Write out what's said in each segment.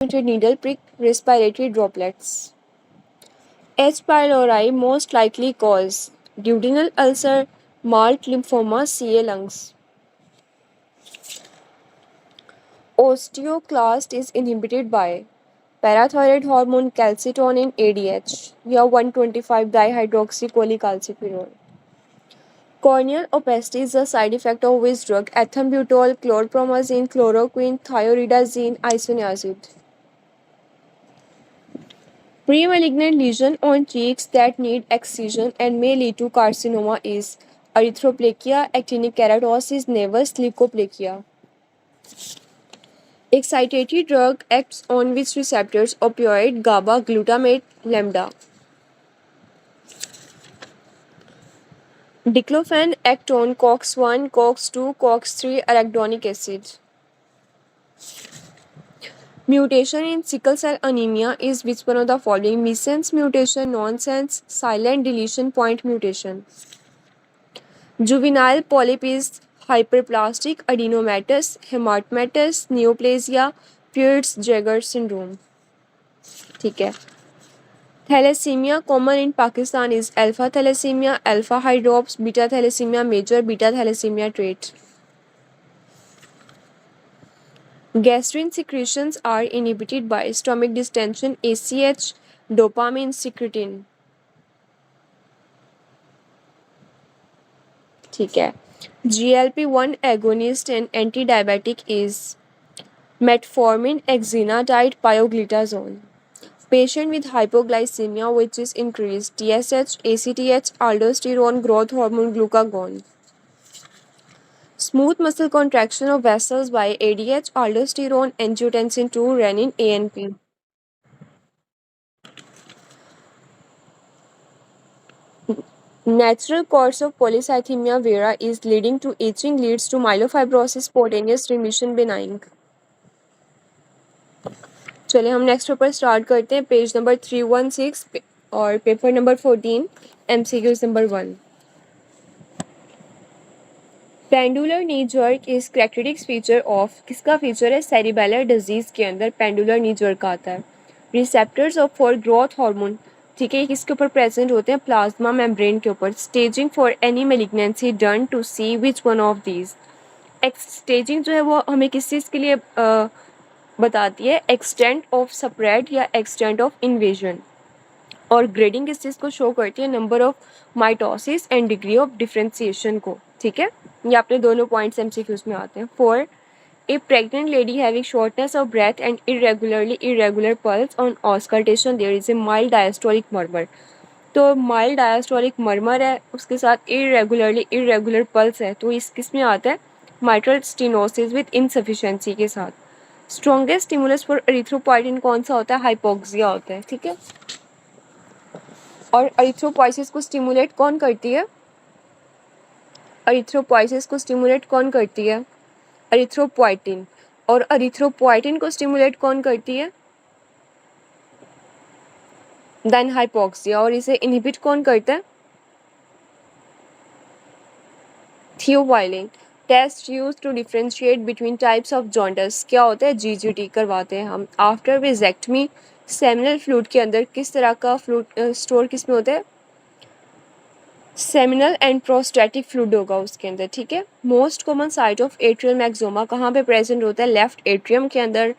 needle prick, respiratory droplets. H. pylori most likely cause duodenal ulcer, malt lymphoma, CA lungs. Osteoclast is inhibited by parathyroid hormone calcitonin ADH या 125 dihydroxycholecalciferol. Corneal opacity is a side effect of which drug? Ethambutol, chlorpromazine, chloroquine, thioridazine, isoniazid. Premalignant lesion on cheeks that need excision and may lead to carcinoma is erythroplakia, actinic keratosis, nevus, leukoplakia. Excitatory drug acts on which receptors? Opioid, GABA, glutamate, lambda. Diclofenac act on COX-1, COX-2, COX-3, arachidonic acid. Mutation in sickle cell anemia is which one of the following? Missense mutation, nonsense, silent deletion point mutation. Juvenile polyp is hyperplastic adenomatous, hematomatous, neoplasia, Peutz-Jeghers syndrome. ठीक है. Thalassemia common in Pakistan is alpha thalassemia, alpha hydrops, beta thalassemia major, beta thalassemia trait. Gastrin secretions are inhibited by stomach distension, ACH, dopamine, secretin. ठीक है. GLP-1 agonist and anti-diabetic is metformin, exenatide, pioglitazone. Patient with hypoglycemia which is increased TSH, ACTH, aldosterone, growth hormone, glucagon. Smooth muscle contraction of vessels by ADH, aldosterone, angiotensin 2, renin, ANP. Natural course of polycythemia vera is leading to itching, leads to myelofibrosis, spontaneous remission, benign. चलिए हम next paper start करते हैं. Page number 316 और paper number 14, MCQs number 1. Pendular knee jerk is characteristic feature of, किसका feature है? Cerebellar disease के अंदर pendular knee jerk आता है. Receptors of for growth hormone, ठीक है, किसके ऊपर प्रेजेंट होते हैं? प्लाज्मा मेम्ब्रेन के ऊपर. Staging for any malignancy done to see which one of these. Staging जो है वो हमें किस चीज़ के लिए बताती है? एक्सटेंट ऑफ स्प्रेड या एक्सटेंट ऑफ इन्वेजन. और ग्रेडिंग किस चीज़ को शो करती है? Number of mitosis and degree of differentiation को. ठीक है, ये अपने दोनों पॉइंट्स MCQs में आते हैं. 4. A pregnant lady having shortness of breath and irregular pulse on auscultation there is a mild diastolic murmur. तो माइल्ड डायस्टोलिक मर्मर है, उसके साथ इरेगुलर पल्स है, तो इस किस में आता है? माइट्रल स्टेनोसिस विद इनसफिशिएंसी के साथ. स्ट्रॉन्गेस्ट स्टिमुलस फॉर एरिथ्रोपोइटिन कौन सा होता है? हाइपोक्सिया होता है. ठीक है, और एरिथ्रोपोइसिस को स्टिमुलेट कौन करती है? एरिथ्रोपोइसिस को स्टिमुलेट कौन करती है? एरिथ्रोपोइटिन. और एरिथ्रोपोइटिन को स्टिमुलेट कौन करती है? Then hypoxia. और इसे इनहिबिट कौन करता है? Theophylline. Test use to differentiate between types of jaundice क्या होता है? GGT करवाते हैं हम. आफ्टर विजेक्टमी सेमिनल फ्लूइड के अंदर किस तरह का फ्लूइड स्टोर किस में होता है? सेमिनल एंड प्रोस्टेटिक फ्लूइड होगा उसके अंदर. ठीक है. Most common site of atrial myxoma कहाँ पे प्रेजेंट होता है? लेफ्ट एट्रियम के अंदर.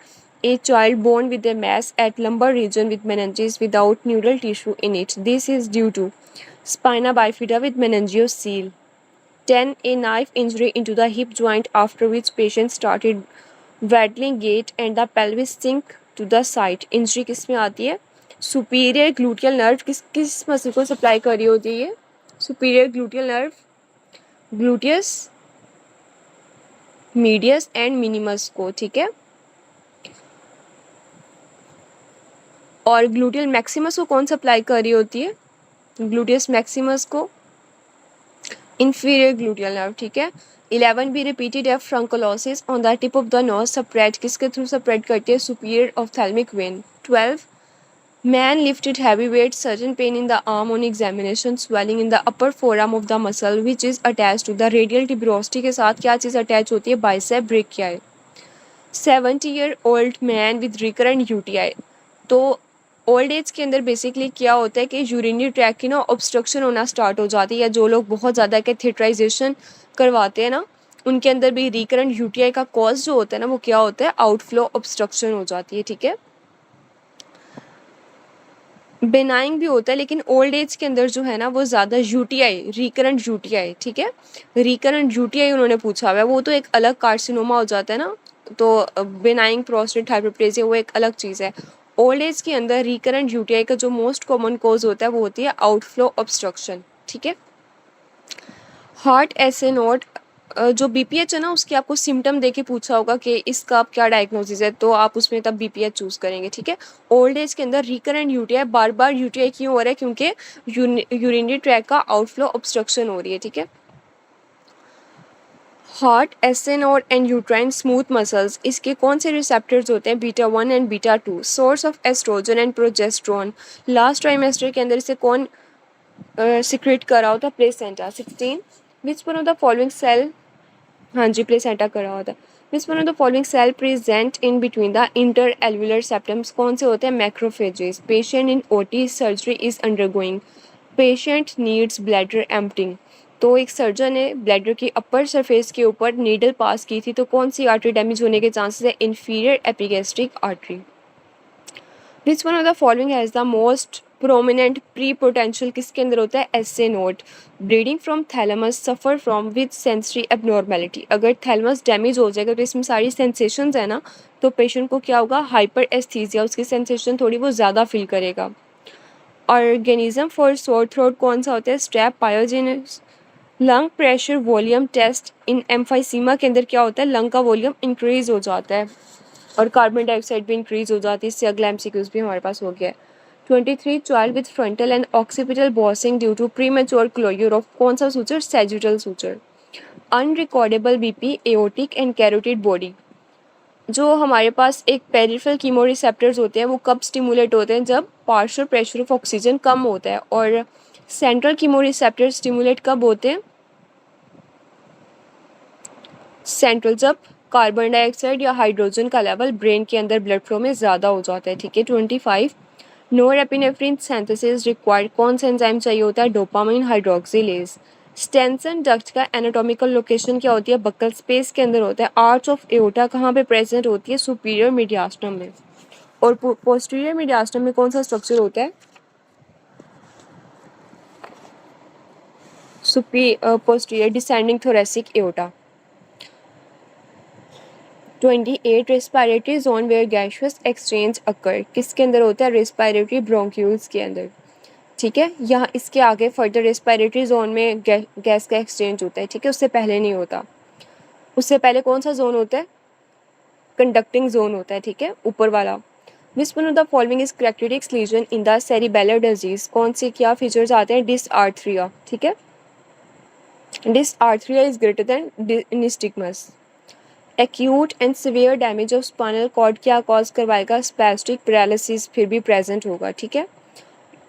A child born with a mass at lumbar region with meninges without neural tissue in it. This is due to spina bifida with meningeal. 10. A knife injury into the hip joint after which patient started waddling gait and the pelvis sink to the site. Injury किस में आती है? Superior gluteal nerve किस muscle को supply कर रही होती है? Superior gluteal nerve, gluteus medius and minimus को. ठीक है, और ग्लूटियल मैक्सिमस को कौन सप्लाई कर रही होती है? ग्लूटियस मैक्सिमस को inferior gluteal nerve. ठीक है. 11. भी repeated है फ्रंकोलोसिस on the tip of the nose spread किसके थ्रू spread करती है? superior ophthalmic vein. 12. Man lifted heavy weight, sudden pain in the arm on examination, swelling in the upper forearm of the muscle which is attached to the radial tuberosity के साथ क्या चीज़ attach होती है? bicep brachiae. 70-year-old man with recurrent UTI. तो old age के अंदर basically क्या होता है कि यूरिनरी ट्रैक की ना ऑब्स्ट्रक्शन होना स्टार्ट हो जाती है, या जो लोग बहुत ज़्यादा कैथेटराइजेशन करवाते हैं ना उनके अंदर भी रिकरेंट यूटीआई का कॉज जो होता है ना वो क्या होता है, आउटफ्लो ऑब्स्ट्रक्शन हो जाती है। ठीक है, बेनाइंग भी होता है, लेकिन ओल्ड एज के अंदर जो है ना वो ज़्यादा यूटीआई, रिकरेंट यूटीआई, ठीक है, रिकरेंट यूटीआई उन्होंने पूछा हुआ है, वो तो एक अलग कार्सिनोमा हो जाता है ना। तो बेनाइंग प्रोस्टेट हाइपरप्लेजिया वो एक अलग चीज़ है। ओल्ड एज के अंदर रिकरेंट यूटीआई का जो मोस्ट कॉमन कॉज होता है वो होती है आउटफ्लो ऑब्स्ट्रक्शन। ठीक है, हार्ट ऐसे नोट जो बीपीएच है ना उसके आपको सिम्टम देके पूछा होगा कि इसका आप क्या डायग्नोसिस है, तो आप उसमें तब बीपीएच चूज करेंगे। ठीक है, ओल्ड एज के अंदर रिकरेंट यूटीआई, बार बार यूटीआई क्यों हो रहा है, क्योंकि यूरिनरी ट्रैक का आउटफ्लो ऑब्स्ट्रक्शन हो रही है। ठीक है, हार्ट एसन और एंड यूट्राइन स्मूथ मसल्स, इसके कौन से रिसेप्टर्स होते हैं, beta 1 and beta 2, source of oestrogen and progesterone, last trimester के अंदर इसे कौन सिक्रेट करा होता है, placenta. 16, which one of the following cell, हाँ जी प्लेसेंटा करा होता है, which one of the following cell present in between the interalveolar septums, कौन से होते हैं, macrophages. Patient in OT surgery is undergoing, patient needs bladder emptying. तो एक सर्जन ने ब्लैडर की अपर सरफेस के ऊपर नीडल पास की थी, तो कौन सी आर्टरी डैमेज होने के चांसेस है, inferior epigastric artery. Which one of the following has the most prominent prepotential, किसके अंदर होता है, SA node. Bleeding from thalamus suffer from which sensory abnormality, अगर थैलेमस डैमेज हो जाएगा तो इसमें सारी सेंसेशंस है ना, तो पेशेंट को क्या होगा, हाइपर एस्थीसिया, उसकी सेंसेशन थोड़ी बहुत ज़्यादा फील करेगा। ऑर्गेनिज्म फॉर सोर थ्रोट कौन सा होता है, strep pyogenes. Lung pressure volume test in emphysema के अंदर क्या होता है, लंग का वॉल्यूम इंक्रीज हो जाता है और कार्बन डाइऑक्साइड भी इंक्रीज हो जाती है। इससे अगला एमसीक्यूज भी हमारे पास हो गया है। 23, child with frontal and occipital bossing due to premature closure of कौन सा suture, sagittal suture. Unrecordable BP, aortic and carotid body, जो हमारे पास एक पेरिफेरल कीमोरिसेप्टर्स होते हैं वो कब स्टिमुलेट होते हैं, जब पार्शियल प्रेशर ऑफ ऑक्सीजन कम होता है, और सेंट्रल कीमोरिसेप्टर स्टिमुलेट कब होते हैं, सेंट्रल, जब कार्बन डाइऑक्साइड या हाइड्रोजन का लेवल ब्रेन के अंदर ब्लड फ्लो में ज़्यादा हो जाता है। ठीक है, 25, नोरेपिनेफ्रिन सिंथेसिस रिक्वायर्ड, कौन सा एंजाइम चाहिए होता है, डोपामाइन हाइड्रोक्सिलेज। स्टेंसन डक्ट का एनाटॉमिकल लोकेशन क्या होती है, बक्कल स्पेस के अंदर होता है। आर्च ऑफ एओर्टा कहाँ पे प्रेजेंट होती है, सुपीरियर मीडियास्टम में। और पोस्टीरियर मीडियास्टम में कौन सा स्ट्रक्चर होता है, posterior descending thoracic aorta. 28, respiratory zone where gaseous exchange occur, किसके अंदर होता है, रेस्पिरेटरी ब्रोंक्यूल्स के अंदर। ठीक है, यहाँ इसके आगे फर्दर रेस्पिरेटरी जोन में गैस का एक्सचेंज होता है। ठीक है, उससे पहले नहीं होता, उससे पहले कौन सा जोन होता है, कंडक्टिंग जोन होता है। ठीक है, ऊपर वाला। Which one of the following is characteristic lesion in the cerebellar disease, कौन से क्या फीचर्स आते हैं, डिसआर्थरिया। ठीक है, dysarthria is greater than nystagmus. Acute and severe damage of spinal cord क्या कॉज करवाएगा, स्पैस्टिक पैरालिसिस फिर भी प्रेजेंट होगा। ठीक है,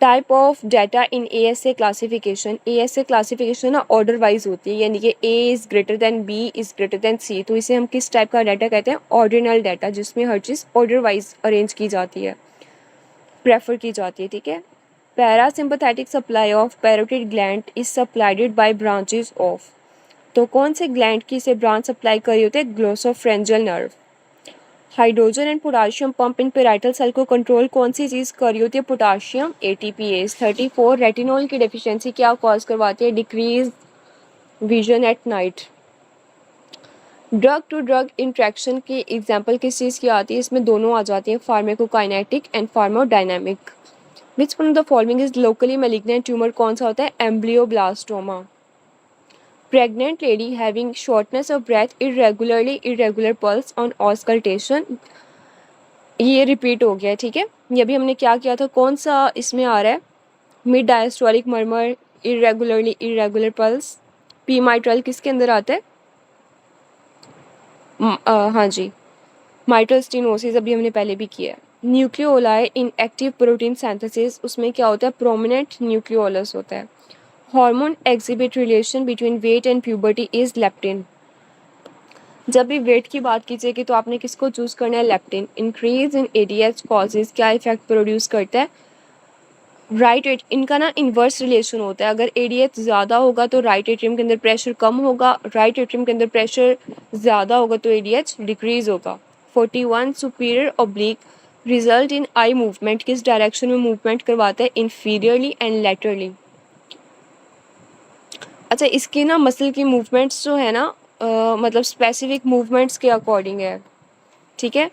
type of data in ASA classification, ASA classification ना ऑर्डर वाइज होती है, यानी कि A is greater than B is greater then सी, तो इसे हम किस टाइप का डाटा कहते हैं, ऑर्डिनल डाटा, जिसमें हर चीज़ ऑर्डर वाइज अरेंज की जाती है, प्रेफर की जाती है। ठीक है, parasympathetic supply of parotid gland is supplied by branches of, तो कौन से ग्लैंड की से ब्रांच सप्लाई करी होती है, glossopharyngeal nerve. Hydrogen and potassium pump in parietal cell को कंट्रोल कौन सी चीज़ करी होती है, पोटाशियम एटीपीएस। 34, रेटिनॉल की डेफिशिएंसी क्या कॉज करवाती है, decrease vision at night. Drug to drug interaction की एग्जांपल किस चीज़ की आती है, इसमें दोनों आ जाती है, pharmacokinetic and pharmacodynamic. Which one of the following is locally malignant tumour, कौन सा होता है, ameloblastoma. Pregnant lady having shortness of breath, irregular pulse on auscultation, ये रिपीट हो गया है। ठीक है, ये भी हमने क्या किया था, कौन सा इसमें आ रहा है, mid diastolic murmur, irregular pulse। P mitral किसके अंदर आता है, हाँ जी, माइट्रल स्टेनोसिस अभी हमने पहले भी किया है। Nucleoli in active protein synthesis, उसमें क्या होता है, प्रोमिनेंट न्यूक्लियोलस होता है। Hormone exhibit relation between weight and puberty is leptin. जब भी वेट की बात कीजिएगी तो आपने किसको चूज़ करना है, leptin. Increase in ADH causes क्या इफेक्ट प्रोड्यूस करता है, राइट इनका ना इन्वर्स रिलेशन होता है। अगर एडीएच ज़्यादा होगा तो राइट एट्रियम के अंदर प्रेशर कम होगा, राइट एट्रियम के अंदर प्रेशर ज़्यादा होगा तो एडीएच डिक्रीज होगा। 41 superior oblique result in eye movement किस डायरेक्शन में मूवमेंट करवाता है, इंफीरियरली एंड लेटरली। अच्छा, इसकी ना मसल की मूवमेंट्स जो है ना मतलब स्पेसिफिक मूवमेंट्स के अकॉर्डिंग है, ठीक है।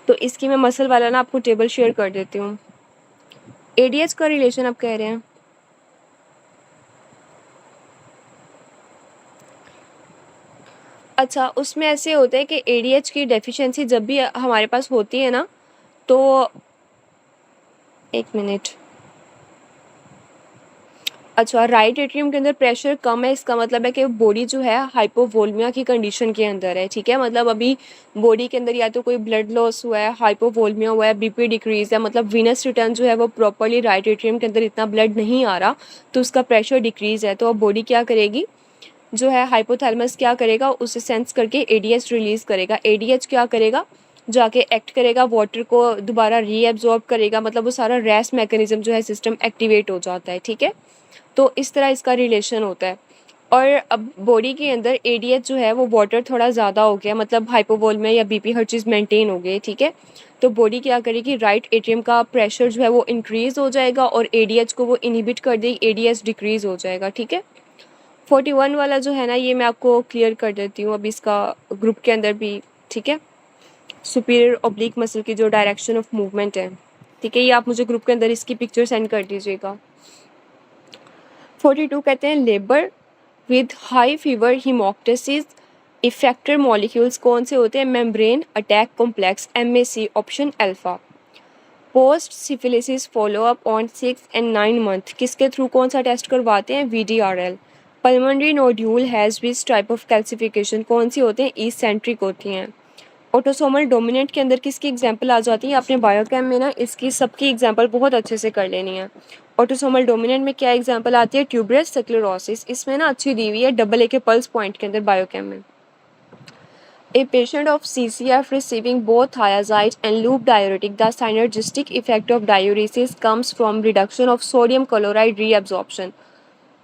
तो इसकी मैं मसल वाला ना आपको टेबल शेयर कर देती हूँ। एडीएच का रिलेशन आप कह रहे हैं, अच्छा उसमें ऐसे होता है कि एडीएच की डेफिशिएंसी जब भी हमारे पास होती है ना, तो एक मिनट, अच्छा राइट एट्रियम के अंदर प्रेशर कम है, इसका मतलब है कि बॉडी जो है हाइपोवोल्मिया की कंडीशन के अंदर है, ठीक है। मतलब अभी बॉडी के अंदर या तो कोई ब्लड लॉस हुआ है, हाइपोवोल्मिया हुआ है, बीपी डिक्रीज है, मतलब वीनस रिटर्न जो है वो प्रॉपर्ली राइट एट्रियम के अंदर इतना ब्लड नहीं आ रहा, तो उसका प्रेशर डिक्रीज है। तो अब बॉडी क्या करेगी, जो है हाइपोथैलेमस क्या करेगा, उसे सेंस करके एडीएच रिलीज करेगा। एडीएच क्या करेगा, जाके एक्ट करेगा, वाटर को दोबारा रीएब्जॉर्ब करेगा, मतलब वो सारा रेस्ट मैकेनिज्म जो है सिस्टम एक्टिवेट हो जाता है, ठीक है। तो इस तरह इसका रिलेशन होता है। और अब बॉडी के अंदर एडीएच जो है वो वाटर थोड़ा ज़्यादा हो गया, मतलब हाइपोवोल्मिया या बीपी हर चीज़ मेंटेन हो गई, ठीक है। तो बॉडी क्या करेगी, राइट एट्रियम का प्रेशर जो है वो इंक्रीज़ हो जाएगा और एडीएच को वो इनहिबिट कर देगी, एडीएच डिक्रीज़ हो जाएगा, ठीक है। 41 वाला जो है ना, ये मैं आपको क्लियर कर देती हूँ अभी इसका ग्रुप के अंदर भी, ठीक है। सुपीरियर ऑब्लिक मसल की जो डायरेक्शन ऑफ मूवमेंट है, ठीक है, ये आप मुझे ग्रुप के अंदर इसकी पिक्चर सेंड कर दीजिएगा। 42 कहते हैं labour with high fever haemoptysis effector molecules कौन से होते हैं, membrane attack complex, MAC option alpha. Post syphilis follow up on 6 and 9 month किसके थ्रू कौन सा टेस्ट करवाते हैं, VDRL। Pulmonary nodule has which type of calcification कौन सी होते हैं, ईसेंट्रिक होती हैं। ऑटोसोमल डोमिनेंट के अंदर किसकी एग्जांपल आ जाती है, आपने बायोकेम में ना इसकी सबकी एग्जांपल बहुत अच्छे से कर लेनी है। ऑटोसोमल डोमिनेंट में क्या एग्जांपल आती है, ट्यूबरस स्क्लेरोसिस, इसमें ना अच्छी दी हुई है AA के पल्स पॉइंट के अंदर बायोकेम में। A patient of CCF receiving both thiazide and loop diuretic, the synergistic effect of diuresis comes from reduction of sodium chloride reabsorption।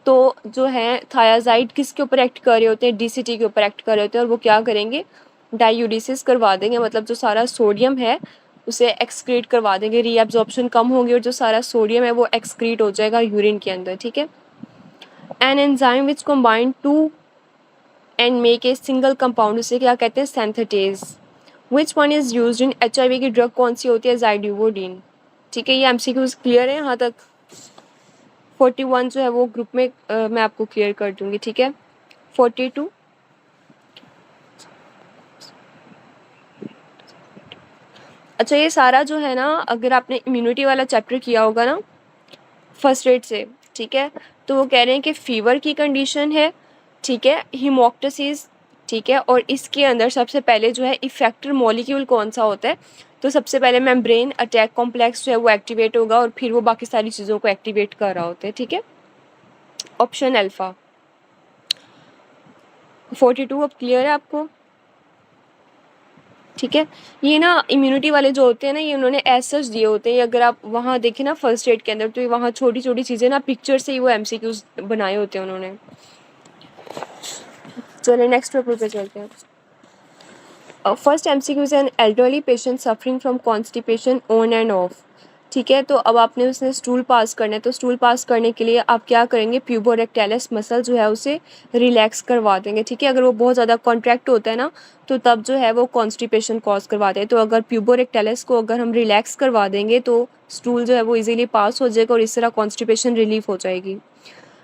तो जो है थायाजाइड किसके ऊपर एक्ट कर रहे होते हैं, DCT के ऊपर एक्ट कर रहे होते हैं, और वो क्या करेंगे, डायूरिसिस करवा देंगे, मतलब जो सारा सोडियम है उसे एक्सक्रीट करवा देंगे, रीअब्जॉर्प्शन कम होगी और जो सारा सोडियम है वो एक्सक्रीट हो जाएगा यूरिन के अंदर, ठीक है। An enzyme which combine two and make a single compound, उसे क्या कहते हैं, synthetase. Which one is used in HIV की ड्रग कौन सी होती है, ज़ाइड्यूवोडिन, ठीक है। ये MCQs क्लियर है यहाँ तक। 41 जो है वो ग्रुप में मैं आपको क्लियर कर दूंगी, ठीक है। 42 अच्छा, ये सारा जो है ना, अगर आपने इम्यूनिटी वाला चैप्टर किया होगा ना फर्स्ट एड से, ठीक है, तो वो कह रहे हैं कि फीवर की कंडीशन है, ठीक है, हीमोप्टासिस, ठीक है, और इसके अंदर सबसे पहले जो है इफेक्टर मॉलिक्यूल कौन सा होता है, तो सबसे पहले मेम्ब्रेन अटैक कॉम्प्लेक्स जो है वो एक्टिवेट होगा और फिर वो बाकी सारी चीज़ों को एक्टिवेट कर रहा होता है, ठीक है, ऑप्शन अल्फा। 42 अब क्लियर है आपको, ठीक है। ये ना इम्यूनिटी वाले जो होते हैं ना, ये उन्होंने एज दिए होते हैं, अगर आप वहाँ देखें ना फर्स्ट एड के अंदर, तो ये वहाँ छोटी छोटी चीज़ें ना पिक्चर से ही वो MCQs बनाए होते हैं उन्होंने। चलिए नेक्स्ट पेपर पे चलते हैं। फर्स्ट MCQ है, an elderly patient suffering from constipation on end of, ठीक है। तो अब आपने उसने स्टूल पास करना है, तो स्टूल पास करने के लिए आप क्या करेंगे, प्यूबोरेक्टाइलिस मसल जो है उसे रिलैक्स करवा देंगे, ठीक है। अगर वो बहुत ज़्यादा कॉन्ट्रैक्ट होता है ना, तो तब जो है वो कॉन्स्टिपेशन कॉज करवाते हैं। तो अगर प्यूबोरेक्टाइलिस को अगर हम रिलैक्स करवा देंगे तो स्टूल जो है वो इजीली पास हो जाएगा और इस तरह कॉन्स्टिपेशन रिलीफ हो जाएगी।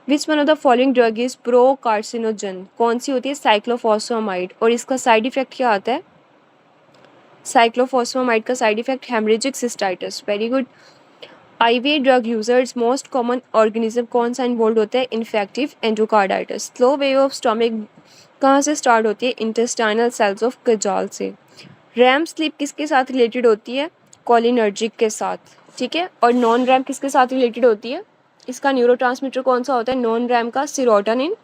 विच one of the following drug is pro carcinogen, कौन सी होती है, साइक्लोफॉस्फामाइड, और इसका साइड इफेक्ट क्या आता है, साइक्लोफॉस्फामाइड का side effect haemorrhagic cystitis, very good. IV drug users most common organism कौन सा इन्वॉल्व होता है, infective endocarditis. Slow wave of stomach कहाँ से स्टार्ट होती है, इंटेस्टाइनल सेल्स ऑफ कजाल से। रैम स्लीप किसके साथ रिलेटेड होती है, कोलिनर्जिक के साथ, ठीक है। और नॉन रैम किसके साथ रिलेटेड होती है, इसका न्यूरोट्रांसमीटर कौन सा होता है, नॉन रैम का सेरोटोनिन,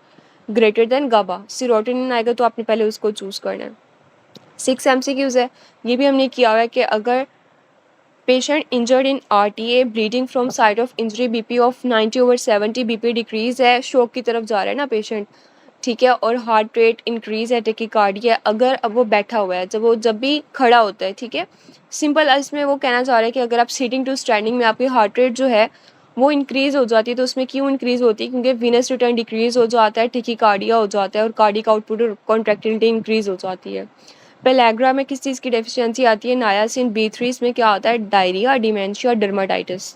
ग्रेटर देन गाबा, सीरोटोनिन आएगा तो आपने पहले उसको चूज़ करना है। 6 MCQs है, ये भी हमने किया हुआ है कि अगर patient injured in RTA, bleeding from site of injury, BP of 90/70, BP decrease है, शोक की तरफ जा रहा है ना पेशेंट, ठीक है, और हार्ट रेट इंक्रीज है, टेकिकार्डिया, अगर अब वो बैठा हुआ है, जब भी खड़ा होता है, ठीक है, सिंपल इसमें वो कहना चाह रहा है कि अगर आप सीटिंग टू स्टैंडिंग में आपकी हार्ट रेट जो है वो इंक्रीज़ हो जाती है, तो उसमें क्यों इंक्रीज़ होती है? क्योंकि वीनस रिटर्न डिक्रीज़ हो जाता है, टेकिकार्डिया हो जाता है और कार्डिक आउटपुट और कॉन्ट्रैक्टिलिटी इंक्रीज़ हो जाती है। पेलेग्रा में किस चीज़ की डेफिशिएंसी आती है? नायासिन B3, इसमें क्या आता है? Diarrhoea, dementia, dermatitis.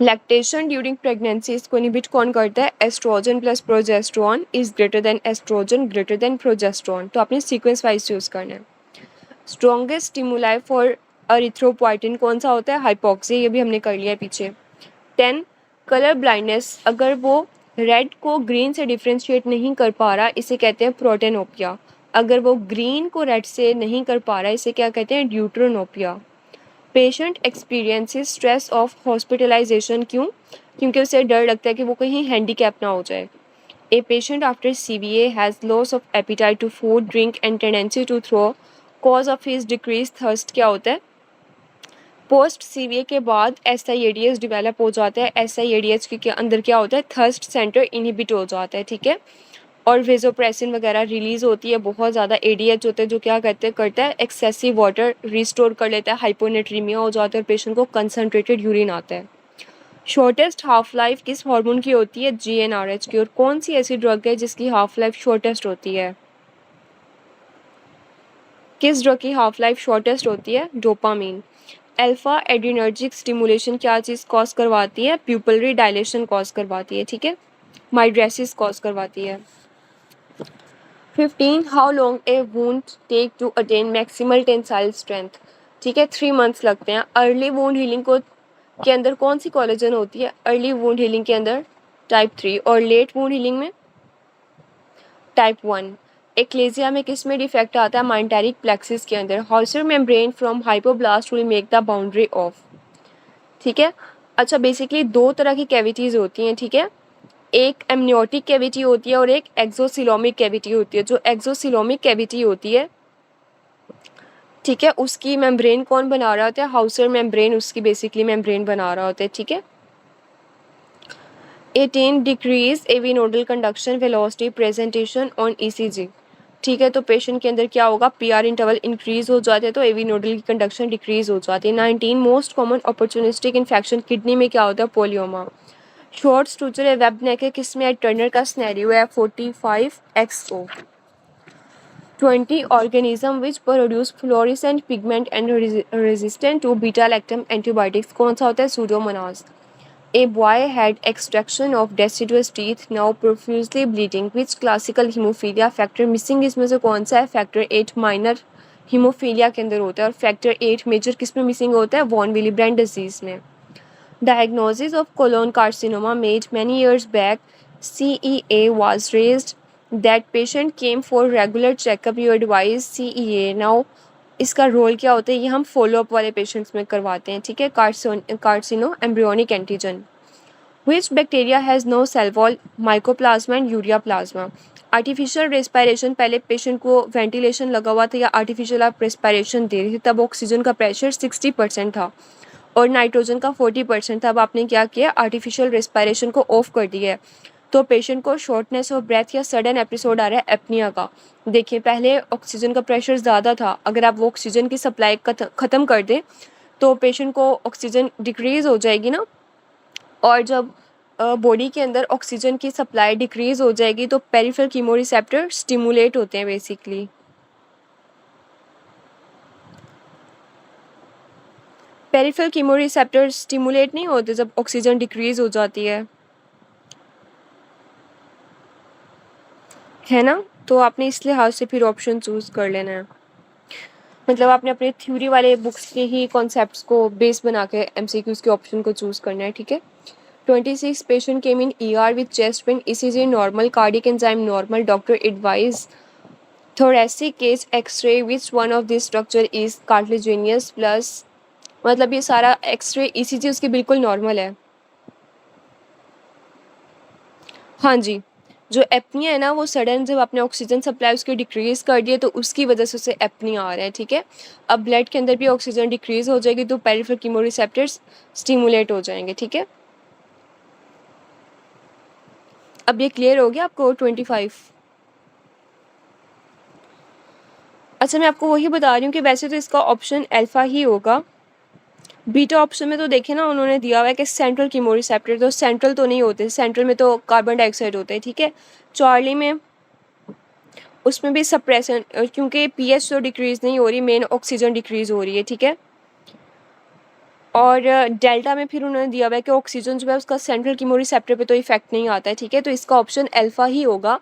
Lactation during pregnancy, इसको इनहिबिट कौन करता है? Estrogen plus progesterone is greater than estrogen greater than progesterone, तो आपने सीक्वेंस वाइज यूज़ करना है। स्ट्रॉन्गेस्ट स्टिमुलाई फॉर एरिथ्रोपोइटिन कौन सा होता है? हाइपॉक्सी, ये भी हमने कर लिया है पीछे। 10 कलर ब्लाइंडनेस, अगर वो रेड को ग्रीन से डिफ्रेंशिएट नहीं कर पा रहा, इसे कहते हैं प्रोटेनोपिया। अगर वो ग्रीन को रेड से नहीं कर पा रहा, इसे क्या कहते हैं? Deuteranopia. Patient experiences stress of hospitalisation, क्यों? क्योंकि उसे डर लगता है कि वो कहीं हैंडीकैप ना हो जाए। A patient after CVA has loss of appetite to food, drink and tendency to throw, cause of his decrease thirst क्या होता है? पोस्ट CVA के बाद SIADS डिवेलप हो जाता है, SIADS के अंदर क्या होता है? थर्स्ट सेंटर इनहिबिट हो जाता है, ठीक है, और वेजोप्रेसिन वगैरह रिलीज होती है, बहुत ज़्यादा ADH होता है जो क्या करता है? एक्सेसिव वाटर रिस्टोर कर लेता है, हाइपोनेट्रीमिया हो जाता है और पेशेंट को कंसनट्रेटेड यूरिन आता है। शॉर्टेस्ट हाफ लाइफ किस हार्मोन की होती है? GnRH की। और कौन सी ऐसी ड्रग है जिसकी हाफ लाइफ शॉर्टेस्ट होती है? किस ड्रग की हाफ लाइफ शॉर्टेस्ट होती है? डोपामीन। अल्फा एड्रीनर्जिक स्टिमुलेशन क्या चीज़ कॉज करवाती है? प्यूपिलरी डायलेशन कॉज करवाती है, ठीक है, माइड्रेसिस कॉज करवाती है। 15 how long a wound take to attain maximal tensile strength, ठीक है, 3 मंथ्स लगते हैं। अर्ली वुंड हीलिंग को के अंदर कौन सी कोलेजन होती है? अर्ली वुंड हीलिंग के अंदर टाइप 3, और लेट वुंड हीलिंग में टाइप 1। एक्लेजिया में किस में डिफेक्ट आता है? माइंटेरिक प्लेक्सिस के अंदर। हॉर्सर membrane from hypoblast will make the boundary of, ठीक है। अच्छा, बेसिकली दो तरह की कैविटीज़ होती हैं, ठीक है, एक एमनियोटिक कैविटी होती है और एक एक्सोसिलोमिक कैविटी होती है। जो एक्सोसिलोमिक कैविटी होती है, ठीक है, उसकी मेम्ब्रेन कौन बना रहा होता है? हाउसर मेम्ब्रेन उसकी बेसिकली मेम्ब्रेन बना रहा होता है, ठीक है। 18 decrease AV nodal conduction velocity presentation on ECG, ठीक है, तो पेशेंट के अंदर क्या होगा? PR इंटरवल इंक्रीज हो जाते हैं तो एवी नोडल की कंडक्शन डिक्रीज हो जाती है। 19 most common opportunistic infection kidney में क्या होता है? पोलियोमा। शॉर्ट स्टूचर है, वेब नेक है, किस में है? टर्नर का स्नैरियो है, 45XO। 20 organism which produce fluorescent pigment and resistant to beta lactam antibiotics, कौन सा होता है? Pseudomonas. A boy had extraction of deciduous teeth, now profusely bleeding. Which classical hemophilia factor missing, इसमें से कौन सा है? फैक्टर 8 माइनर हीमोफीलिया के अंदर होता है, और फैक्टर 8 मेजर किस में मिसिंग होता है? वॉन विलीब्रेंड डिजीज में। Diagnosis of colon carcinoma made many years back, CEA was raised. That patient came for regular checkup, you advise CEA. Now इसका रोल क्या होता है? ये हम फॉलोअप वाले पेशेंट्स में करवाते हैं, ठीक है। Carcino embryonic antigen. Which bacteria has no cell wall? Mycoplasma and ureaplasma. Artificial respiration, पहले पेशेंट को वेंटिलेशन लगा हुआ था या आर्टिफिशियल आप रेस्पायरेशन दे रहे थे, तब ऑक्सीजन का प्रेशर 60% था और नाइट्रोजन का 40% था। अब आपने क्या किया? आर्टिफिशियल रेस्पायरेशन को ऑफ कर दिया है, तो पेशेंट को शॉर्टनेस ऑफ ब्रेथ या सडन एपिसोड आ रहा है एपनिया का। देखिए, पहले ऑक्सीजन का प्रेशर ज़्यादा था, अगर आप वो ऑक्सीजन की सप्लाई ख़त्म कर दें तो पेशेंट को ऑक्सीजन डिक्रीज़ हो जाएगी ना, और जब बॉडी के अंदर ऑक्सीजन की सप्लाई डिक्रीज़ हो जाएगी तो पेरिफेरल कीमोरिसेप्टर स्टिमुलेट होते हैं बेसिकली। पेरिफेरल कीमोरिसेप्टर स्टिमुलेट नहीं होते जब ऑक्सीजन डिक्रीज़ हो जाती है ना, तो आपने इस लिहाज से फिर ऑप्शन चूज़ कर लेना है। मतलब आपने अपने थ्योरी वाले बुक्स के ही कॉन्सेप्ट्स को बेस बना के MCQs के ऑप्शन को चूज़ करना है, ठीक है। 26 patient came in ER with chest pain, ECG normal, cardiac enzyme normal, doctor advise thoracic case X-ray, which one of this structure is cartilaginous plus, मतलब ये सारा X-ray ECG उसकी बिल्कुल नॉर्मल है। हाँ जी, जो एपनिया है ना वो सडन जब आपने ऑक्सीजन सप्लाई उसकी डिक्रीज़ कर दी है तो उसकी वजह से उसे एपनिया आ रहा है, ठीक है। अब ब्लड के अंदर भी ऑक्सीजन डिक्रीज़ हो जाएगी तो पेरिफेरल कीमोरिसेप्टर्स स्टिमुलेट हो जाएंगे, ठीक है। अब ये क्लियर हो गया आपको 25। अच्छा, मैं आपको वही बता रही हूँ कि वैसे तो इसका ऑप्शन अल्फ़ा ही होगा। बीटा ऑप्शन में तो देखें ना उन्होंने दिया हुआ है कि सेंट्रल कीमोरिसेप्टर, तो सेंट्रल तो नहीं होते, सेंट्रल में तो कार्बन डाइऑक्साइड होते हैं, ठीक है। चार्ली में उसमें भी सप्रेशन, क्योंकि पीएच तो डिक्रीज़ नहीं हो रही, मेन ऑक्सीजन डिक्रीज़ हो रही है, ठीक है। और डेल्टा में फिर उन्होंने दिया हुआ है कि ऑक्सीजन जो है उसका सेंट्रल कीमोरिसेप्टर पे तो इफेक्ट नहीं आता है, ठीक है। तो इसका ऑप्शन अल्फ़ा ही होगा।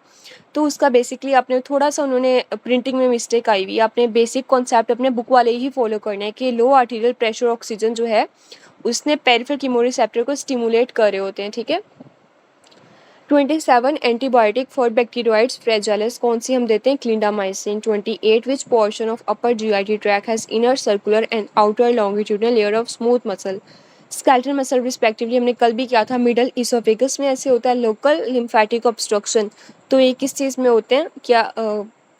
तो उसका बेसिकली आपने थोड़ा सा उन्होंने प्रिंटिंग में मिस्टेक आई हुई है, आपने बेसिक कॉन्सेप्ट अपने बुक वाले ही फॉलो करना है कि लो आर्टीरियल प्रेशर ऑक्सीजन जो है उसने पेरिफेरल कीमोरिसेप्टर को स्टिमुलेट कर रहे होते हैं, ठीक है। 27 एंटीबायोटिक फॉर बैक्टीरियोइड्स फ्रेजाइलिस कौन सी हम देते हैं? Clindamycin. 28 which portion of upper GIT tract has inner circular and outer longitudinal layer of smooth muscle skeletal muscle respectively. हमने कल भी किया था। मिडल इसोफेगस में ऐसे होता है लोकल लिम्फेटिक ऑब्स्ट्रक्शन, तो ये किस चीज़ में होते हैं? क्या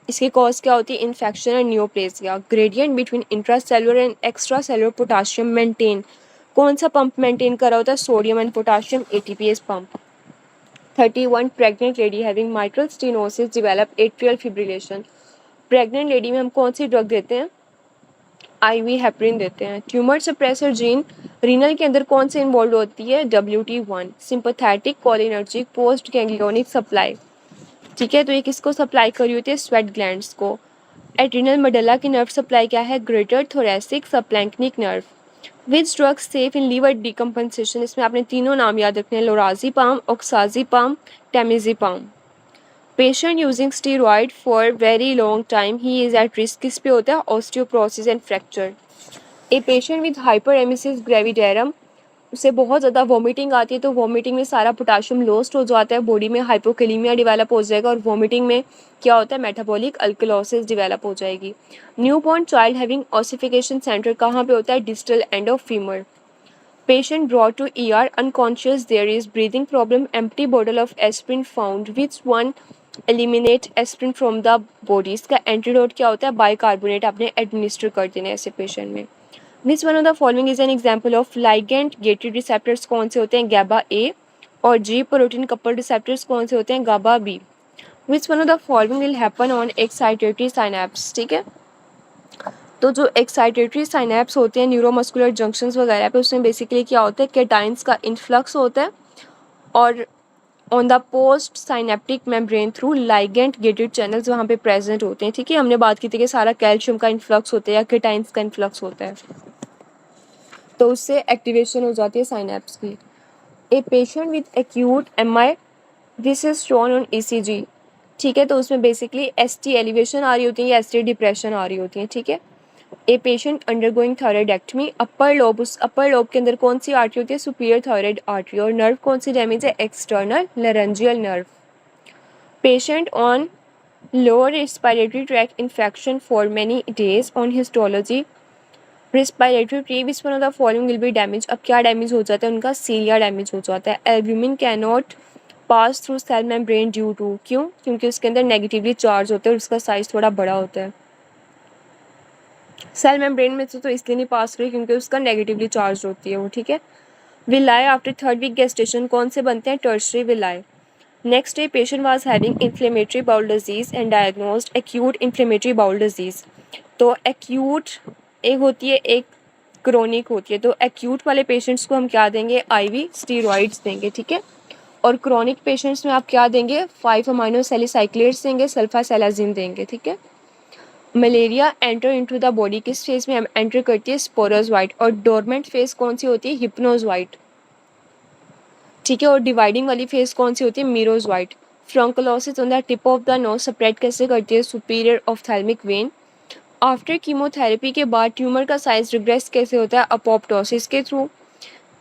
इसकी कॉज क्या होती है? Infection and neoplasia. Gradient between intracellular and extracellular potassium maintain, कौन सा पंप मेंटेन कर रहा होता है? Sodium and potassium ATPase pump. 31 pregnant lady having mitral stenosis develop atrial fibrillation. Pregnant lady में हम कौन सी ड्रग देते हैं? आईवी हेपरिन देते हैं। ट्यूमर सप्रेसर जीन रीनल के अंदर कौन से इन्वॉल्व होती है? WT1। Sympathetic cholinergic post ganglionic supply, ठीक है। तो ये किसको सप्लाई करी होती है? स्वेट ग्लैंड्स को। एड्रिनल मेडुला की नर्व सप्लाई क्या है? Greater thoracic splanchnic nerve. Which drug safe in liver decompensation, इसमें आपने तीनों नाम याद रखने हैं, lorazepam, oxazepam, temazepam. Patient using steroid for very long time he is at risk, किस पे होता है? Osteoporosis and fracture. A patient with हाइपरेमेसिस gravidarum, उसे बहुत ज़्यादा वॉमिटिंग आती है तो वॉमिटिंग में सारा पोटाशियम लॉस्ट हो जाता है, बॉडी में हाइपोकैलेमिया डेवलप हो जाएगा और वॉमिटिंग में क्या होता है? मेटाबॉलिक अल्कलोसिस डेवलप हो जाएगी। New born child having ossification centre कहाँ पे होता है? Distal end of femur. Patient brought to ER unconscious. There is breathing problem. Empty bottle of aspirin found. Which one eliminate aspirin from the body? इसका antidote क्या होता है? Bicarbonate आपने administer कर देना है ऐसे पेशेंट में। Which one of the following is an example of ligand gated receptors? कौन से होते हैं? GABA A और G प्रोटीन कपल रिसेप्टर्स कौन से होते हैं? GABA B। Which one of the following will happen on excitatory synapse? ठीक है, तो जो एक्साइटेटरी साइनेप्स होते हैं न्यूरोमस्कुलर जंक्शंस वगैरह पे, उसमें बेसिकली क्या होता है? केटाइंस का इन्फ्लक्स होता है और on the post synaptic membrane through ligand gated channels वहाँ पे प्रेजेंट होते हैं, ठीक है। हमने बात की थी कि सारा कैल्शियम का इन्फ्लक्स होता है या केटाइंस का इन्फ्लक्स होता है, तो उससे एक्टिवेशन हो जाती है साइनेप्स की। ए patient with acute MI, this is shown on ECG, ठीक है। तो उसमें बेसिकली ST एलिवेशन आ रही होती है या ST डिप्रेशन आ रही होती है, ठीक है। A patient undergoing thyroidectomy, upper lobe, उस अपर लोब के अंदर कौन सी आर्टरी होती है? Superior thyroid artery. और नर्व कौन सी डैमेज है? External laryngeal nerve. Patient on lower respiratory track infection for many days on histology respiratory tree, which one of the following will be damage. अब क्या डैमेज हो जाता है? उनका सीलिया डैमेज हो जाता है। Albumin can not pass through cell membrane due to, क्यों? क्योंकि उसके अंदर नेगेटिवली चार्ज होता है और उसका साइज थोड़ा बड़ा होता है। सेल मेम्ब्रेन में से तो इसलिए नहीं पास करी क्योंकि उसका नेगेटिवली चार्ज होती है वो, ठीक है। Villi after 3rd week gestation कौन से बनते हैं? Tertiary villi. Next day patient was having inflammatory bowel disease and diagnosed acute inflammatory bowel disease. तो एक्यूट एक होती है, एक क्रोनिक होती है। तो एक्यूट वाले पेशेंट्स को हम क्या देंगे? IV स्टीरॉइड्स देंगे, ठीक है। और क्रोनिक पेशेंट्स में आप क्या देंगे? 5 अमाइनो सैलिसाइक्लेट्स देंगे, सल्फासेलाजिन देंगे, ठीक है। Malaria enter into the body किस फेज में एंटर करती है? स्पोरोजोइट। और डोरमेंट फेज कौन सी होती है? हिप्नोजोइट, ठीक है। और डिवाइडिंग वाली फेज कौन सी होती है? Merozoite. Furunculosis on the tip of the nose spread कैसे करती है? Superior ophthalmic vein. After chemotherapy के बाद ट्यूमर का साइज रिग्रेस कैसे होता है? अपोप्टोसिस के through.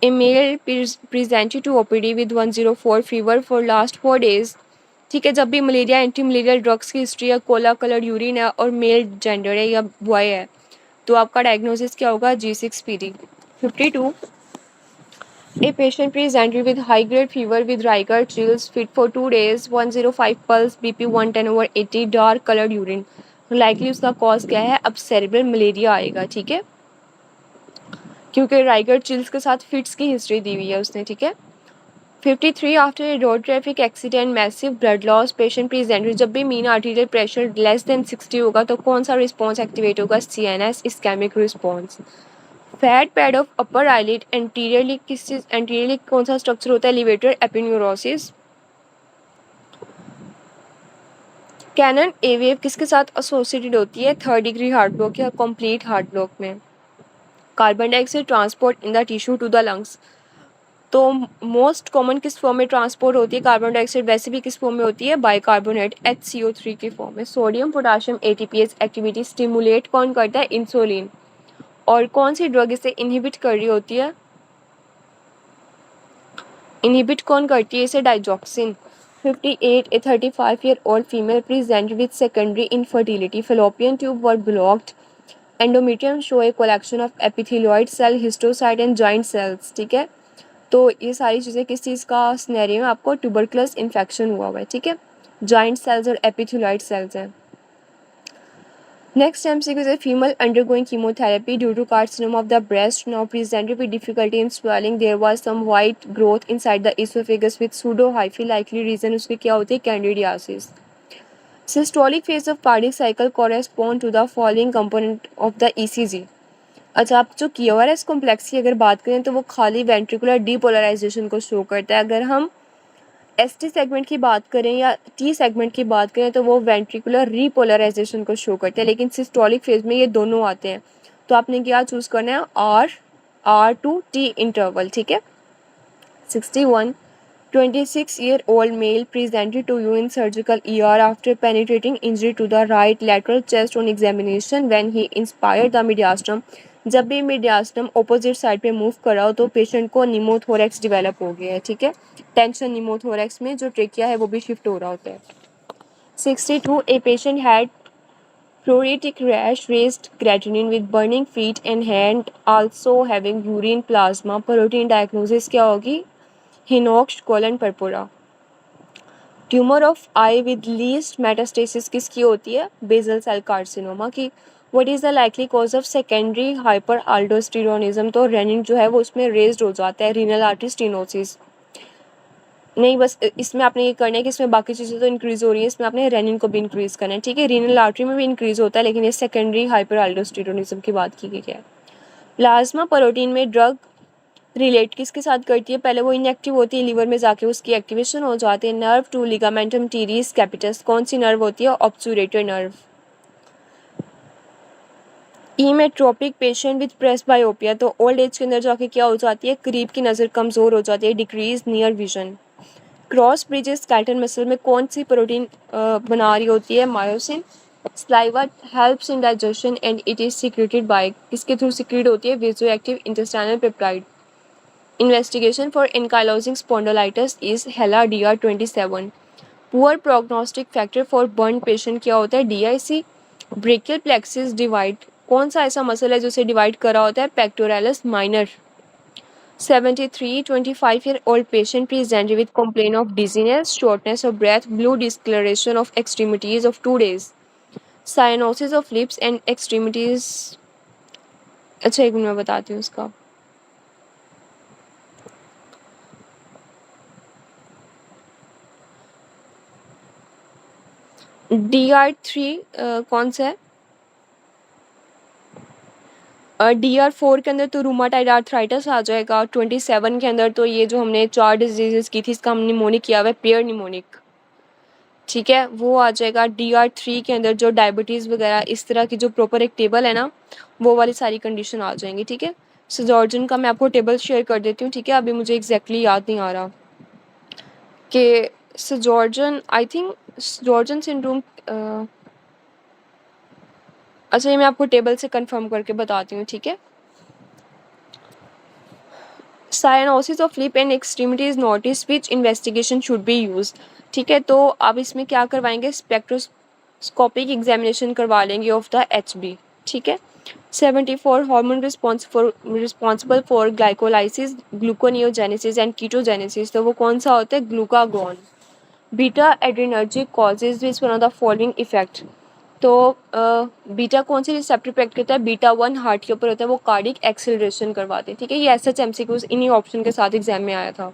A male presented to OPD with 104 fever for last 4 days, ठीक है। जब भी मलेरिया एंटी मलेरियल ड्रग्स की हिस्ट्री है, कोला कलर यूरिन है और मेल जेंडर है या बॉय है, तो आपका डायग्नोसिस क्या होगा? G6PD। 52 A patient presented with high-grade fever with rigor, chills, fit for 2 days, 105 pulse, BP 110/80, dark colored urine. Likely उसका कॉज क्या है? अब सेरेब्रल मलेरिया आएगा, ठीक है, क्योंकि राइगर चिल्स के साथ फिट्स की हिस्ट्री दी हुई है उसने, ठीक है। 53 after a road traffic accident massive blood loss patient present. जब भी mean arterial pressure less than 60 होगा तो कौन सा रिस्पॉन्स एक्टिवेट होगा? CNS ischaemic response. Fat pad of upper eyelid anteriorly किस चीज, एंटीरियरली कौन सा स्ट्रक्चर होता है? Levator aponeurosis. Cannon a wave किसके साथ एसोसिएटेड होती है? 3rd डिग्री हार्ट ब्लॉक या कंप्लीट हार्ट ब्लॉक में। Carbon dioxide transport in the tissue to the lungs. तो मोस्ट कॉमन किस फॉर्म में ट्रांसपोर्ट होती है कार्बन डाइऑक्साइड? वैसे भी किस फॉर्म में होती है? बाइकार्बोनेट HCO3 की फॉर्म में। Sodium potassium ATPase activity stimulate कौन करता है? इंसुलिन। और कौन सी ड्रग इसे इनहिबिट कर रही होती है? इनहिबिट कौन करती है इसे? Digoxin. 58 a 35-year-old female present with secondary infertility, fallopian tube were blocked, endometrium show a collection of epithelioid cell, histiocyte and giant cells, ठीक है। तो ये सारी चीज़ें किस चीज़ का सिनेरियो में? आपको ट्यूबरकुलस इन्फेक्शन हुआ हुआ है, ठीक है। जॉइंट सेल्स और एपिथेलियोइड सेल्स हैं। Next MCQ is female undergoing chemotherapy due to carcinoma of the breast, now presented with difficulty in swallowing. There was some white growth inside the esophagus with pseudo-hyphae. Likely reason उसकी क्या होती है? Candidiasis. Systolic phase of cardiac cycle correspond to the following component of the ECG. अच्छा, आप जो QRS complex की अगर बात करें तो वो खाली वेंट्रिकुलर डीपोलराइजेशन को शो करता है। अगर हम ST सेगमेंट की बात करें या T सेगमेंट की बात करें तो वो वेंट्रिकुलर रीपोलराइजेशन को शो करते हैं, लेकिन सिस्टोलिक फेज में ये दोनों आते हैं। तो आपने क्या चूज़ करना है? R to T इंटरवल, ठीक है। 61 26-year-old male presented to you in surgical ER after penetrating injury to the right lateral chest on examination when he inspired the mediastinum. जब भी मीडियास्टम ऑपोजिट साइड पे मूव कर रहा हो तो पेशेंट को निमोथोरेक्स डेवलप हो गया है, ठीक है। टेंशन निमोथोरेक्स में जो ट्रेकिया है वो भी शिफ्ट हो रहा होता है। 62 ए patient had pruritic rash, raised creatinine with burning feet and hand, also having urine plasma. Protein diagnosis क्या होगी? Hinox colon purpura. Tumour of eye with least metastasis किसकी होती है? बेसल सेल कार्सिनोमा की। What is the likely cause of secondary hyperaldosteronism? तो renin जो है वो उसमें रेज्ड हो जाता है। रीनल आर्टरी स्टेनोसिस नहीं, बस इसमें आपने ये करना है कि इसमें बाकी चीज़ें तो इंक्रीज़ हो रही है, इसमें आपने रेनिन को भी इंक्रीज़ करना है, ठीक है। रीनल आर्टरी में भी इंक्रीज़ होता है, लेकिन ये सेकेंडरी हाइपर अल्डोस्टेरोनिज्म की बात की गई है। प्लाज्मा प्रोटीन में ड्रग रिलेट किसके साथ करती है? पहले वो इनएक्टिव होती है, लीवर में जाके उसकी एक्टिवेशन हो जाती है। Nerve to ligamentum teres capitis कौन सी नर्व होती है? Obturator nerve. Emmetropic patient with presbyopia, तो ओल्ड एज के अंदर जाके क्या हो जाती है? करीब की नज़र कमज़ोर हो जाती है, decrease near vision. Cross bridges skeletal muscle में कौन सी प्रोटीन बना रही होती है? Myosin. Saliva helps in digestion and it is secreted by, किसके थ्रू सिक्रेट होती है? Vasoactive intestinal peptide. Investigation for ankylosing spondylitis is HeLa DR27. Poor prognostic factor for burn patient क्या होता है? DIC. Brachial plexus divide कौन सा ऐसा muscle है जो उसे डिवाइड करा होता है? Pectoralis minor. 73 25-year-old patient presented with complaint of dizziness, shortness of breath, blue discoloration of extremities of 2 days. Cyanosis of lips and extremities. अच्छा, एक मिनट मैं बताती हूँ उसका। DR3 कौन सा है? DR4 के अंदर तो रूमाटाइड आर्थराइटिस आ जाएगा। 27 के अंदर तो ये जो हमने 4 डिजीजेस की थी इसका हम निमोनिक किया हुआ है, पेयर निमोनिक, ठीक है, वो आ जाएगा। DR3 के अंदर जो डायबिटीज़ वगैरह इस तरह की जो प्रॉपर एक टेबल है ना, वो वाली सारी कंडीशन आ जाएंगी, ठीक है। सिजॉर्जन का मैं आपको टेबल शेयर कर देती हूँ, ठीक है। अभी मुझे एग्जैक्टली याद नहीं आ रहा कि सिजॉर्जन, आई थिंक सिजॉर्जन सिंड्रोम, अच्छा ये मैं आपको टेबल से कंफर्म करके बताती हूँ, ठीक है। Cyanosis of lip and extremities notice which investigation should be use, ठीक है। तो आप इसमें क्या करवाएंगे? स्पेक्ट्रोस्कोपिक एग्जामिनेशन करवा लेंगे ऑफ द HB, ठीक है। 74 hormone responsible for glycolysis, gluconeogenesis and ketogenesis. तो वो कौन सा होता है? Glucagon. Beta adrenergic causes this one of the following effect. तो बीटा कौन सी रिसेप्टर पे एक्ट करता है? बीटा 1 हार्ट के ऊपर होता है, वो कार्डिक एक्सेलरेशन करवाते हैं. ठीक है, ये एस एच एमसीक्यूज इन्हीं ऑप्शन के साथ एग्जाम में आया था.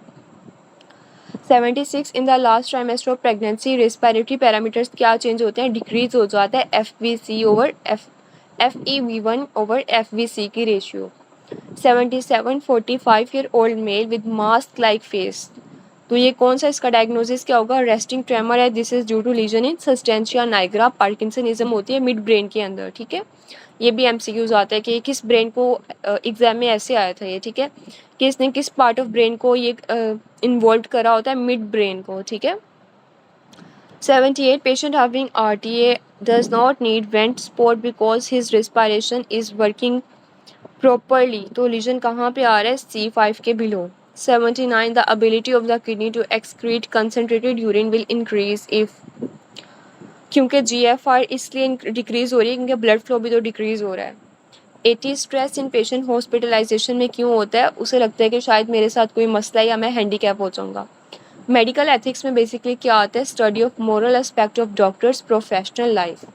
76 in the last trimester of pregnancy respiratory parameters क्या चेंज होते हैं? डिक्रीज हो जाता है FVC over FEV1 over FVC की ratio. 77 45 year old male with mask like face. तो ये कौन सा, इसका डायग्नोसिस क्या होगा? रेस्टिंग ट्रेमर है. This is due to lesion in substantia nigra. Parkinsonism होती है मिड ब्रेन के अंदर. ठीक है, ये भी MCQs आता है कि किस ब्रेन को, एग्जाम में ऐसे आया था ये. ठीक है, कि इसने किस पार्ट ऑफ ब्रेन को ये इन्वॉल्व करा होता है? मिड ब्रेन को. ठीक है. 78 patient having RTA does not need vent support because his respiration is working properly. तो लीजन कहाँ पे आ रहा है? C5 के below. 79 the ability of the kidney to excrete concentrated urine will increase if. क्योंकि GFR इसलिए डिक्रीज हो रही है क्योंकि ब्लड फ्लो भी तो डिक्रीज हो रहा है. 80 स्ट्रेस इन पेशेंट हॉस्पिटलाइजेशन में क्यों होता है? उसे लगता है कि शायद मेरे साथ कोई मसला है या मैं हैंडीकैप हो जाऊंगा. मेडिकल एथिक्स में बेसिकली क्या आता है? Study of moral aspect of doctors professional life.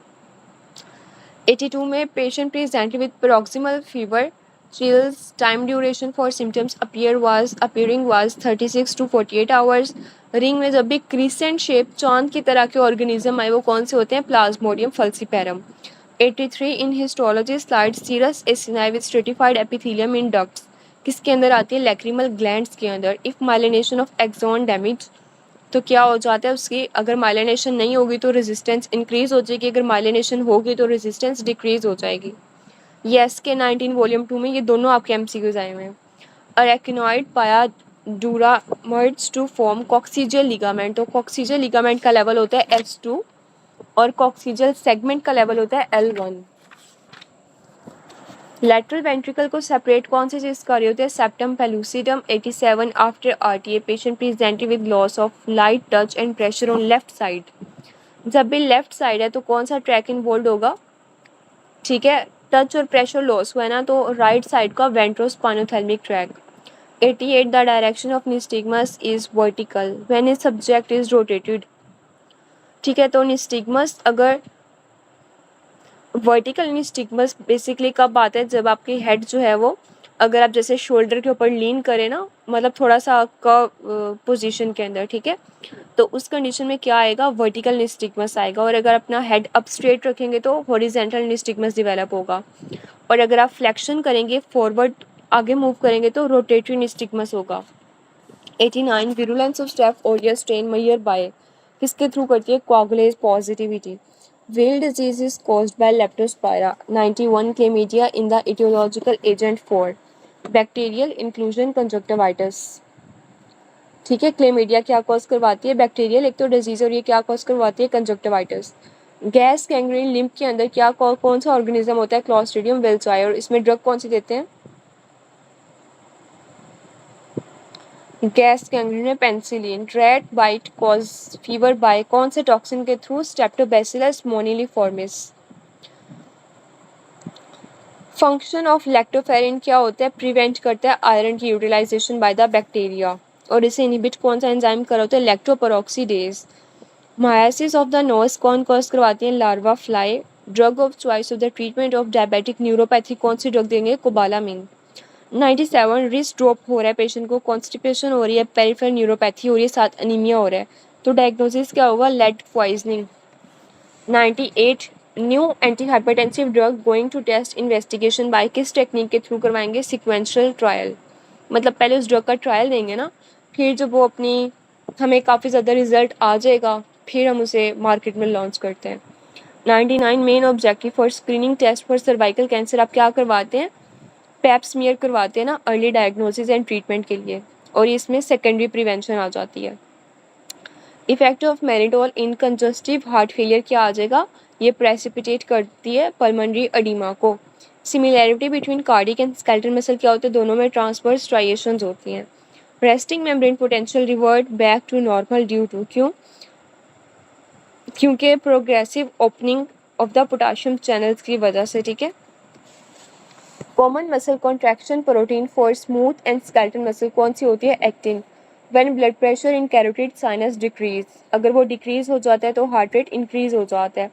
82 में patient presented with paroxysmal fever, chills, time duration for symptoms appearing was 36 to 48 hours. Ring में जब भी क्रिसेंट शेप चांद की तरह के ऑर्गेनिज्म आए वो कौन से होते हैं? Plasmodium falciparum. 83 in histology slide serous acini with stratified epithelium in ducts किसके अंदर आती है? लैक्रिमल ग्लैंड्स के अंदर. If myelination of axon damage तो क्या हो जाता है उसकी? अगर माइलिनेशन नहीं होगी तो रेजिस्टेंस इंक्रीज हो जाएगी, अगर माइलिनेशन होगी तो रेजिस्टेंस डिक्रीज हो जाएगी. यस के 19 वॉल्यूम 2 में ये दोनों आपके MCQs आए हुए हैं. अरेकिनॉइड पाया डूरामर्ज टू फॉर्म कॉक्सिजियल लिगामेंट. तो कॉक्सिजियल लिगामेंट का लेवल होता है S2 और कॉक्सिजियल सेगमेंट का लेवल होता है L1. लैटरल वेंट्रिकल को सेपरेट कौन सी चीज कर रही होती है? Septum pellucidum. 87 after RTA patient presented with loss of light touch and pressure on left side. जब भी लेफ्ट साइड है तो कौन सा ट्रैक इन्वॉल्व होगा? ठीक है, टच और प्रेशर लॉस हुआ है ना, तो राइट साइड का ventral spinothalamic tract. 88 the direction of nystagmus is vertical when is subject is rotated. ठीक है, तो निस्टिग्मस अगर वर्टिकल निस्टिग्मस बेसिकली कब आता है? जब आपकी हेड जो है वो, अगर आप जैसे शोल्डर के ऊपर लीन करें ना, मतलब थोड़ा सा कर्व पोजीशन के अंदर. ठीक है, तो उस कंडीशन में क्या आएगा? वर्टिकल निस्टिग्मस आएगा. और अगर अपना हेड अप स्ट्रेट रखेंगे तो हॉरिजॉन्टल निस्टिग्मस डेवलप होगा. और अगर आप फ्लेक्शन करेंगे, फॉरवर्ड आगे मूव करेंगे तो रोटेटरी निस्टिग्मस होगा. 89 virulence of staph aureus strain measure by किसके थ्रू करती है? Coagulase positivity. Veil disease is caused by Leptospira. 91 Chlamydia in the etiological agent for bacterial inclusion conjunctivitis. ठीक है, क्लेमीडिया क्या कॉज करवाती है? बैक्टीरियल एक तो डिजीज, और ये क्या कॉज करवाती है? कंजक्टिवाइटिस. गैस गैंग्रीन लिम्फ के अंदर क्या कौन सा ऑर्गेनिज्म होता है? Clostridium welchii. और इसमें ड्रग कौन सी देते हैं? गैस गैंग्रीन में penicillin. Rat bite cause fever by कौन से टॉक्सिन के through? Streptobacillus moniliformis. Function of lactoferrin क्या होता है? प्रिवेंट करता है आयरन की यूटिलाइजेशन बाय द बैक्टीरिया. और इसे इनहिबिट कौन सा एंजाइम कर होता है? लैक्टोपेरोक्सीडेज. मायासिस ऑफ द नोज कौन कॉज करवाती है? Larva fly. Drug of choice of the treatment of diabetic neuropathy कौन सी ड्रग देंगे? कोबालामिन. 97 रिस्ट ड्रॉप हो रहा है पेशेंट को, कॉन्स्टिपेशन हो रही है, पेरिफेरल न्यूरोपैथी हो रही है, साथ अनीमिया हो रहा है, तो डायग्नोसिस क्या होगा? Lead poisoning. 98 new anti hypertensive drug going to test investigation by किस टेक्निक के थ्रू करवाएंगे? Sequential trial. मतलब पहले उस ड्रग का ट्रायल देंगे ना, फिर जब वो अपनी हमें काफ़ी ज़्यादा रिजल्ट आ जाएगा फिर हम उसे मार्केट में लॉन्च करते हैं. 99 main objective for screening test for cervical cancer आप क्या करवाते हैं? पैप स्मीयर करवाते हैं ना, अर्ली डायग्नोसिस एंड ट्रीटमेंट के लिए, और इसमें सेकेंडरी प्रिवेंशन आ जाती है. Effect of mannitol in congestive heart failure क्या आ जाएगा? ये प्रेसिपिटेट करती है पल्मोनरी एडिमा को. Similarity between cardiac and skeletal muscle क्या होते हैं? दोनों में ट्रांसवर्स स्ट्राइएशंस होती हैं. Resting membrane potential revert back to normal due to क्योंकि progressive opening of the potassium channels की वजह से. ठीक है, common muscle contraction protein for smooth and skeletal muscle कौन सी होती है? Actin. When blood pressure in carotid sinus decrease, अगर वो डिक्रीज हो जाता है तो हार्ट रेट इंक्रीज हो जाता है।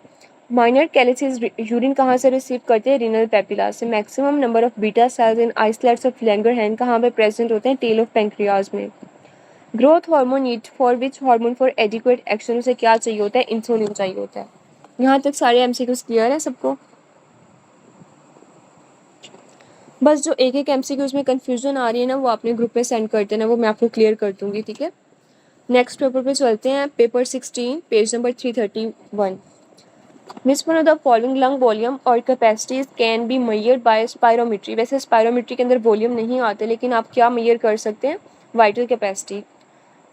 माइनर कैलिसिस यूरिन कहाँ से रिसीव करते हैं? रीनल पेपिला से। Maximum number of beta cells in islets of Langerhans कहाँ पे प्रेजेंट होते हैं? टेल ऑफ पेंक्रियाज में। Growth hormone need for which hormone for adequate action, उसे क्या चाहिए होता है? इंसुलिन चाहिए होता है। यहाँ तक सारे एमसीक्यूज क्लियर है सबको? बस जो एक एमसीक्यूज में कंफ्यूजन आ रही है ना, वो अपने ग्रुप में सेंड कर देना, वो मैं आपको क्लियर कर दूंगी, ठीक है। नेक्स्ट पेपर पे चलते हैं, paper 16 page number 331। Which one of the following lung volume और capacities can be measured by spirometry. वैसे स्पायरोमीट्री के अंदर वॉल्यूम नहीं आते, लेकिन आप क्या मेजर कर सकते हैं? Vital capacity.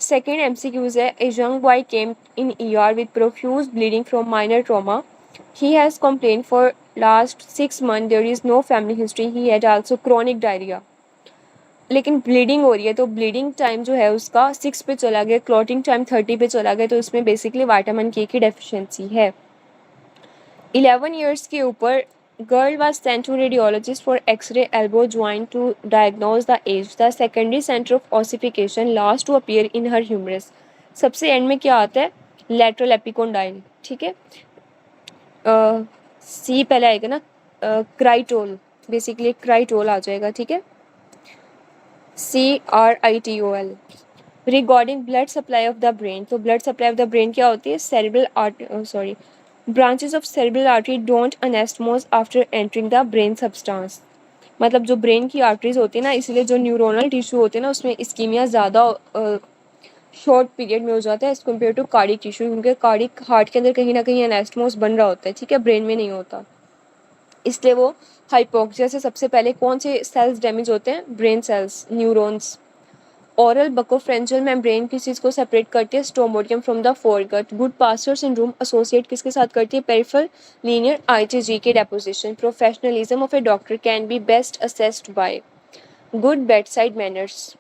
सेकेंड एमसीक्यूज है, a young boy came in ER with profuse bleeding from minor trauma. He has complained for last 6 months. There is no family history. He had also chronic diarrhea. लेकिन bleeding हो रही है, तो bleeding time जो है उसका 6 पे चला गया, क्लॉटिंग टाइम 30 पे चला गया, तो इसमें बेसिकली विटामिन के की डेफिशिएंसी है। 11 ईयर्स के ऊपर girl was sent to radiologist for x ray elbow joint to diagnose the age. The secondary centre of ossification last to appear in her humerus. सबसे एंड में क्या आता है? लेटरल एपिकोंडाइल, ठीक है। सी पहले आएगा ना, क्राइटोल, बेसिकली क्राइटोल आ जाएगा, ठीक है। CRITOL। Regarding blood supply of the brain, तो blood supply of the brain क्या होती है? Cerebral branches of cerebral artery don't anastomose after entering the brain substance. मतलब जो ब्रेन की आर्टरीज होती है ना, इसीलिए जो न्यूरोनल टिश्यू होते हैं ना, उसमें इस्कीमिया ज़्यादा शॉर्ट पीरियड में हो जाता है as compare to cardiac tissue, क्योंकि कार्डिक हार्ट के अंदर कहीं ना कहीं एनास्टमोस बन रहा होता है, ठीक है, ब्रेन में नहीं होता, इसलिए वो हाइपोक्सिया से सबसे पहले कौन से सेल्स डैमेज होते हैं? Brain cells, neurons. Oral buccopharyngeal membrane किस चीज़ को सेपरेट करती है? Stomodeum from the foregut. Goodpasture syndrome associate किसके साथ करती है? पेरिफेरल लीनियर IgG के deposition. Professionalism of a doctor can be best assessed by good bedside manners.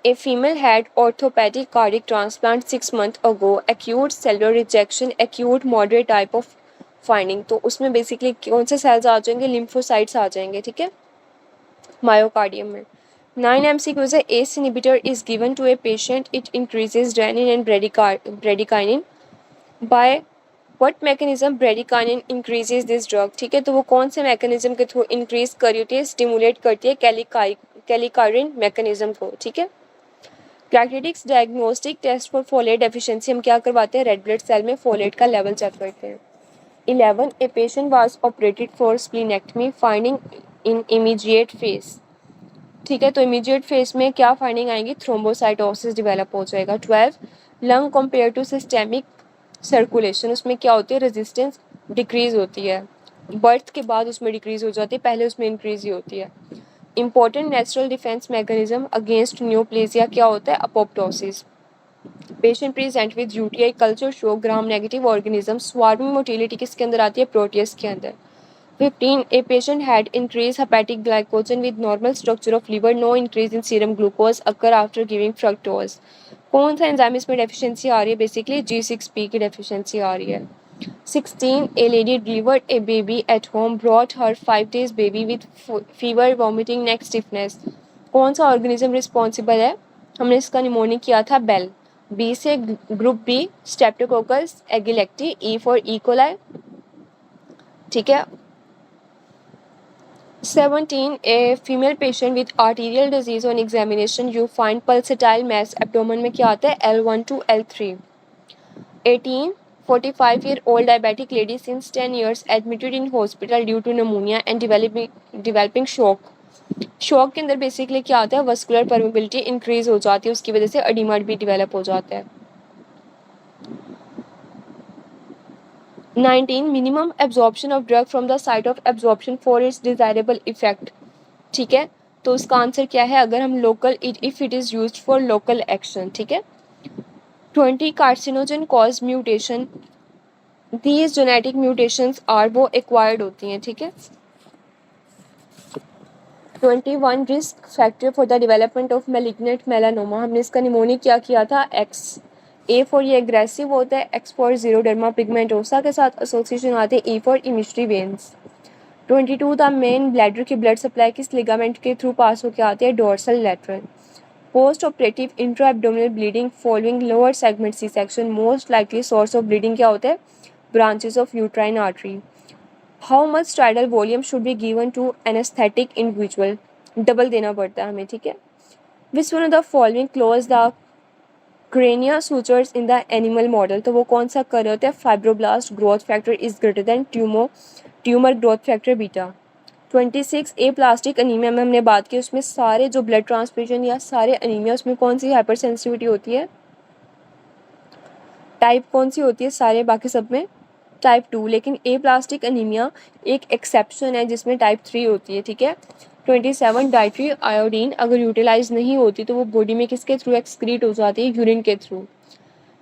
A female had orthopedic cardiac transplant 6 months ago. Acute cellular rejection, acute moderate type of finding. तो उसमें basically कौन से sales आ जाएंगे? Lymphocytes आ जाएंगे, ठीक है, myocardium में। 9 MCQs है, ACE inhibitor is given to a patient. It increases renin and bradykinin. By what mechanism bradykinin increases this drug? ठीक है, तो वो कौन से मैकेनिज्म के थ्रू इंक्रीज कर रही होती है? स्टिमुलेट करती है कैलिकारिन मैकेनिज्म को, ठीक है। क्राइटेरिक्स diagnostic test for folate deficiency, हम क्या करवाते हैं? रेड ब्लड सेल में फोलेट का लेवल चेक करते हैं। 11 a patient was operated for splenectomy, finding in immediate phase, ठीक है, तो इमीडिएट फेस में क्या फाइंडिंग आएंगी? थ्रोम्बोसाइटोसिस डेवलप हो जाएगा। 12 lung compare to systemic circulation, उसमें क्या होती है? रेजिस्टेंस डिक्रीज होती है, बर्थ के बाद उसमें डिक्रीज हो जाती है, पहले उसमें इंक्रीज ही होती है। Important natural defence mechanism against neoplasia क्या होता है? Apoptosis. Patient present with UTI culture show gram negative organism. Swarming motility किसके अंदर आती है? प्रोटियस के अंदर. 15 a patient had increase hepatic glycogen with normal structure of liver, no increase in serum glucose occur after giving fructose. कौन सा enzyme इसमें deficiency आ रही है? बेसिकली G6P की डेफिशिएंसी आ रही है। 16 a lady delivered a baby at home, brought her 5 days baby with fever, vomiting, neck stiffness. कौन सा ऑर्गेनिज्म रिस्पॉन्सिबल है? हमने इसका निमोनिक किया था बेल. बी से group B streptococcus agalactiae, E for E coli, ठीक है। 17 a female patient with arterial disease on examination you find pulsatile mass abdomen में क्या आता है? L1 to L3. 18 45-year-old diabetic lady since 10 years admitted in hospital due to pneumonia and developing shock. Shock के अंदर basically क्या आता है? Vascular permeability increase हो जाती है, उसकी वजह से एडिमा भी डेवलप हो जाता है। 19 minimum absorption of drug from the site of absorption for its desirable effect, ठीक है, तो उसका आंसर क्या है? अगर हम local if it is used for local action, ठीक है। 20 carcinogen cause mutation, these genetic mutations are वो एक्वायर्ड होती हैं, ठीक है। 21 risk factor for the development of malignant melanoma, हमने इसका निमोनिक क्या किया था? X. A फॉर ये एग्रेसिव होता है, X फॉर जीरोडर्मा पिगमेंटोसा के साथ एसोसिएशन आते हैं, E for emissary veins. 22 the main bladder की ब्लड सप्लाई किस लिगामेंट के थ्रू पास होकर आती है? Dorsal lateral. Post operative intra abdominal bleeding following lower segment C section most likely source of bleeding क्या होता है? Branches of uterine artery. How much tidal volume should be given to anaesthetic individual? Double देना पड़ता है हमें, ठीक है। Which one of the following close the crania sutures in the animal model? तो वो कौन सा कर रहे होते हैं? Fibroblast growth factor is greater than tumour growth factor beta. 26 aplastic anaemia में हमने बात की, उसमें सारे जो ब्लड ट्रांसफ्यूजन या सारे अनीमिया उसमें कौन सी हाइपर सेंसिटिविटी होती है? टाइप कौन सी होती है? सारे बाकी सब में टाइप 2, लेकिन ए प्लास्टिक अनीमिया एक एक्सेप्शन है जिसमें टाइप 3 होती है, ठीक है। 27 डाइट्री आयोडीन अगर यूटिलाइज नहीं होती तो वो बॉडी में किसके थ्रू एक्सक्रीट हो जाती है? यूरिन के through.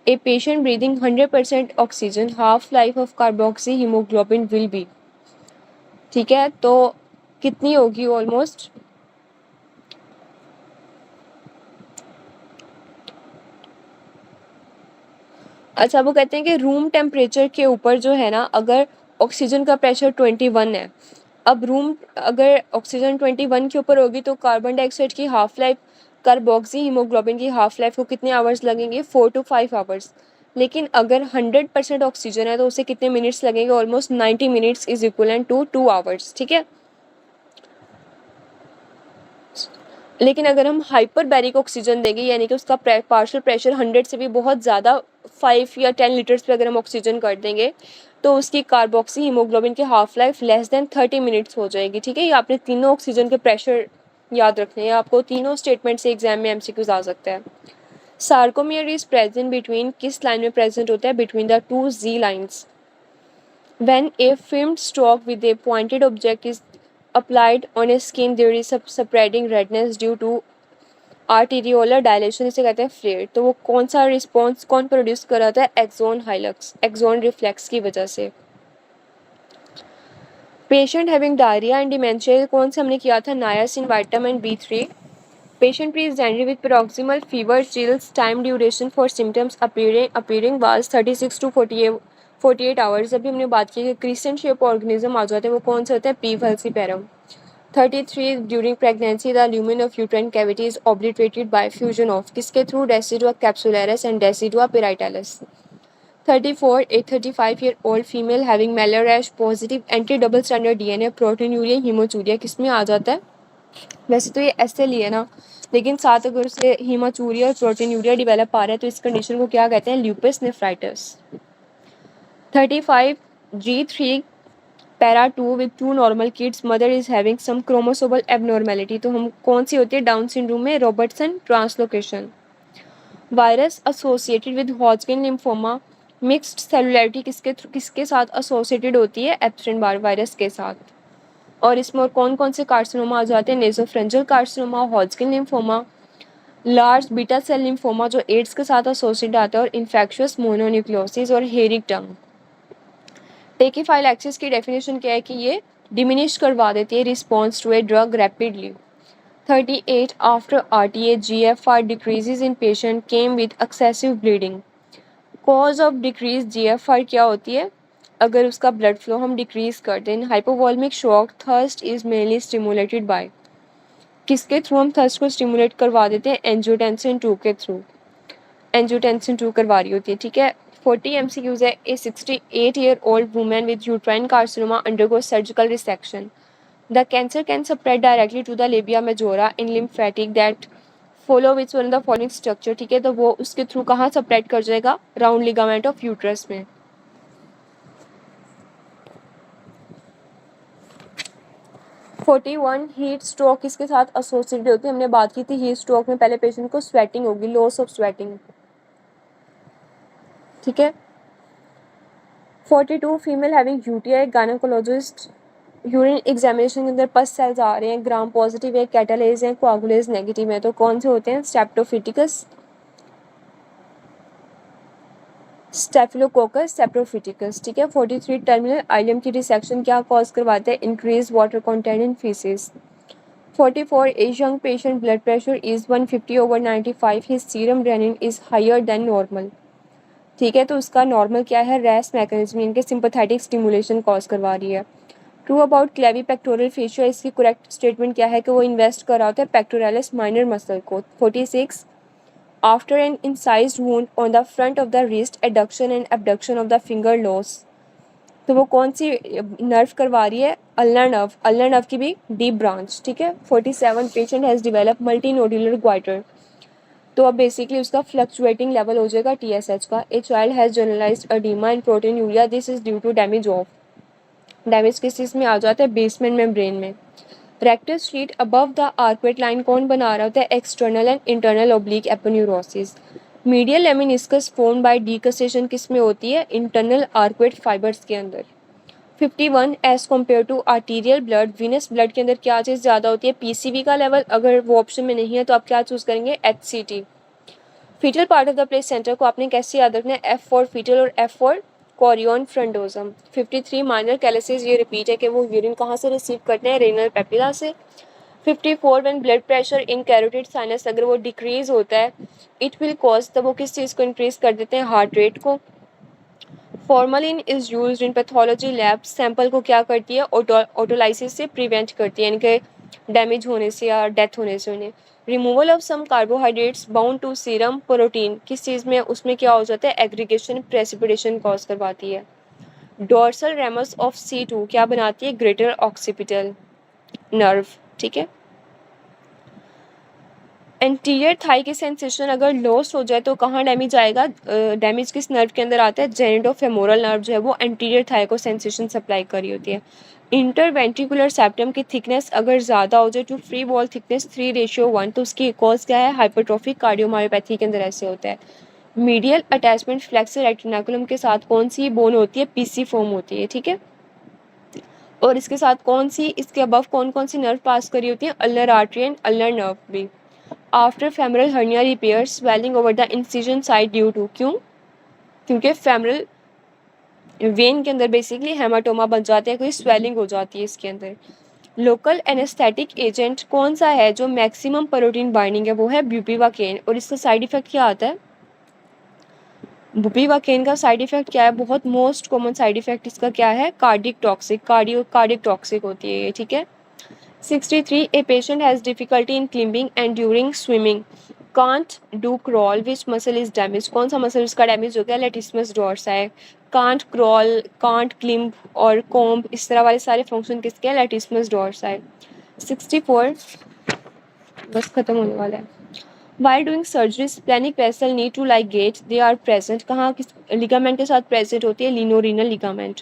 A patient breathing 100% oxygen half life of carboxy haemoglobin will be, ठीक है। तो कितनी होगी? ऑलमोस्ट अच्छा, वो कहते हैं कि रूम टेम्परेचर के ऊपर जो है ना, अगर ऑक्सीजन का प्रेशर 21 है, अब रूम अगर ऑक्सीजन 21 के ऊपर होगी तो कार्बन डाइऑक्साइड की हाफ लाइफ, कार्बोक्सी हीमोग्लोबिन की हाफ लाइफ को कितने आवर्स लगेंगे? 4 to 5 आवर्स। लेकिन अगर 100% ऑक्सीजन है तो उसे कितने मिनट्स लगेंगे? Almost 90 minutes is equivalent to 2 hours, ठीक है। लेकिन अगर हम हाइपर बैरिक ऑक्सीजन देंगे यानी कि उसका पार्शियल प्रेशर 100 से भी बहुत ज़्यादा 5 या 10 लीटर्स पे अगर हम ऑक्सीजन कर देंगे तो उसकी कार्बोक्सी हीमोग्लोबिन की half life less than 30 minutes हो जाएगी, ठीक है। ये आपने तीनों ऑक्सीजन के प्रेशर याद रखने हैं, आपको तीनों स्टेटमेंट से एग्जाम में एमसीक्यूज आ सकता है। सार्कोमियर इज प्रेजेंट बिटवीन, किस लाइन में प्रेजेंट होता है? Between the 2 Z lines. When a filmed stroke with a pointed object is applied on a skin, there is spreading redness due to arteriolar dilation, इसे कहते हैं flare. तो वो कौन सा रिस्पॉन्स कौन प्रोड्यूस कर रहा था? एक्सोन हाइलक्स, एक्सोन रिफ्लेक्स की वजह से। Patient having diarrhoea and dementia कौन से हमने किया था? नायासिन, vitamin B3। Patient presented with proximal fever, chills, time duration for symptoms appearing was 36 to 48 hours. अभी हमने बात की कि क्रिस्टेंट शेप ऑर्गेनिज्म आ जाते हैं, वो कौन से होते हैं? P falciparum. 33 during pregnancy the lumen of uterine cavity is obliterated by fusion of, किसके थ्रू? Decidua capsularis and decidua parietalis. 34 a 35 year old female having malar rash positive anti double stranded DNA proteinuria haematuria किस में आ जाता है? वैसे तो ये ऐसे लिए ना, लेकिन साथ अगर उसे हीमाचूरिया और प्रोटीनूरिया डेवलप आ रहा है तो इस कंडीशन को क्या कहते हैं? Lupus nephritis. 35 G3 para 2 with 2 normal kids, mother is having some chromosomal abnormality, तो हम कौन सी होती है? डाउन सिंड्रोम में Robertson translocation. Virus associated with Hodgkin lymphoma, mixed cellularity किसके साथ एसोसिएटेड होती है? एप्स्टेन बार वायरस के साथ। और इसमें और कौन कौन से कार्सिनोमा आ जाते हैं? Nasopharyngeal carcinoma, Hodgkin lymphoma, large beta cell lymphoma जो एड्स के साथ एसोसिएटेड आता है, और इन्फेक्शियस मोनोन्यूक्लियोसिस और हेरिक टंग। टेकीफाइलैक्सिस की डेफिनेशन क्या है? कि ये डिमिनिश करवा देती है response to a drug rapidly. 38 after RTA GFR decreases in patient came with excessive bleeding. Cause of decrease GFR क्या होती है? अगर उसका ब्लड फ्लो हम डिक्रीज कर दें। Hypovolaemic shock, thirst is mainly stimulated by, किसके थ्रू हम थर्स्ट को स्टिमुलेट करवा देते हैं? एंजियोटेंसिन 2 के थ्रू, एंजियोटेंसिन 2 करवा रही होती है, ठीक है। 40 MCQs है। ए 68-year-old woman with uterine carcinoma undergoes surgical resection. The cancer can spread directly to the labia majora in lymphatic that follow which one of the following structure, ठीक है। तो वो उसके थ्रू कहाँ स्प्रेड कर जाएगा? राउंड लिगामेंट ऑफ यूट्रस में। 41 heat stroke किसके साथ एसोसिएटेड होती है? हमने बात की थी हीट स्ट्रोक में पहले पेशेंट को स्वेटिंग होगी, लॉस ऑफ स्वेटिंग, ठीक है। 42 female having UTI, gynaecologist urine examination के अंदर पस सेल्स आ रहे हैं, ग्राम पॉजिटिव है, कैटालेज है, कोआगुलेज नेगेटिव है, तो कौन से होते हैं? स्टेप्टोफिटिकस, स्टेफिलोकोकस, सेप्रोफिटिकस, ठीक है। 43 टर्मिनल आइलियम की डिसेक्शन क्या कॉज करवाते हैं? Increase water content in faeces. 44 a young patient blood pressure is 150/95, his serum renin is higher than normal, ठीक है। तो उसका नॉर्मल क्या है? रेस्ट मैकेनिज्म, इनके सिंपैथेटिक स्टिमुलेशन कॉज करवा रही है। True about clavipectoral fascia, इसकी करेक्ट स्टेटमेंट क्या है कि वो इन्वेस्ट कर रहा होता है पेक्टोरलिस माइनर मसल को। 46 after an incised wound on the front of the wrist adduction and abduction of the finger loss, तो वो कौन सी नर्व करवा रही है? अल्नर नर्व, अल्नर नर्व की भी डीप ब्रांच, ठीक है। 47 patient has develop multi nodular goitre, तो अब बेसिकली उसका फ्लक्चुएटिंग लेवल हो जाएगा TSH का। A child has generalised oedema in proteinuria, this is due to damage of, damage किस चीज़ में आ जाता है? बेसमेंट मेम्ब्रेन में। Rectus sheath above the arcuate line कौन बना रहा होता है? External and internal oblique aponeurosis. Medial lemniscus form by decussation किस में होती है? इंटरनल आर्कुएट फाइबर्स के अंदर। 51 as compare to arterial blood, venous blood के अंदर क्या चीज़ ज़्यादा होती है? PCV का लेवल। अगर वो ऑप्शन में नहीं है तो आप क्या चूज़ करेंगे? HCT। Fetal part of the placenta को आपने कैसे याद रखना है? F फॉर फीटल और F for chorion frondosum. 53 minor calyces, ये रिपीट है कि वो यूरिन कहाँ से रिसीव करते हैं? रेनल पेपिला से। 54 when blood pressure in carotid sinus अगर वो डिक्रीज होता है, इट विल कॉज, तब वो किस चीज़ को इंक्रीज कर देते हैं? हार्ट रेट को। Formalin is used in pathology lab, sample को क्या करती है? ऑटोलाइसिस से प्रिवेंट करती है, यानी कि डैमेज होने से या डेथ होने से उन्हें। Removal of some carbohydrates bound to serum protein, किस चीज़ में? उसमें क्या हो जाता है? एग्रीगेशन, प्रेसिपिटेशन कॉज करवाती है। डोर्सल रेमस ऑफ C2 क्या बनाती है? ग्रेटर ऑक्सीपिटल नर्व, ठीक है। एंटीरियर थाई की सेंसेशन अगर लॉस्ट हो जाए तो कहाँ डैमेज आएगा? डैमेज किस नर्व के अंदर आता है? जेनेटोफेमोरल नर्व जो है वो एंटीरियर थाई को सेंसेशन सप्लाई कर रही होती है। इंटरवेंट्रिकुलर सेप्टम की थिकनेस अगर ज़्यादा हो जाए टू फ्री वॉल थिकनेस 3:1, तो उसकी कॉज क्या है? हाइपरट्रोफिक कार्डियोमायोपैथी के अंदर ऐसे होता है। मीडियल अटैचमेंट फ्लेक्सर रेटिनाकुलम के साथ कौन सी बोन होती है? पीसी फॉर्म होती है, ठीक है। और इसके साथ कौन सी, इसके अबव कौन कौन सी नर्व पास करी होती है? Ulnar artery and ulnar nerve भी। After femoral hernia repair swelling over the incision side due to, क्यों? क्योंकि फेमरल वेन के अंदर बेसिकली हेमाटोमा बन जाते हैं, कोई स्वेलिंग हो जाती है इसके अंदर। लोकल एनेस्थेटिक एजेंट कौन सा है जो मैक्सिमम प्रोटीन बाइंडिंग है? वो है ब्यूपीवाकेन। और इसका साइड इफेक्ट क्या आता है? बुपीवाकेन का साइड इफेक्ट क्या है? बहुत मोस्ट कॉमन साइड इफेक्ट इसका क्या है? कार्डिक टॉक्सिक, कार्डिक टॉक्सिक होती है ये, ठीक है। 63 a patient has difficulty in climbing and during swimming, can't do crawl, which muscle is damage, कौन सा मसल इसका डैमेज हो गया? Latissimus dorsi. Can't crawl, can't climb और कॉम्ब, इस तरह वाले सारे फंक्शन किसके हैं? लेटिसमस डोर्साई। 64 बस खत्म होने वाला है। While doing surgery, splenic vessel need to ligate. They are present. कहाँ किस लिगामेंट के साथ प्रेजेंट होती है? Lienorenal ligament.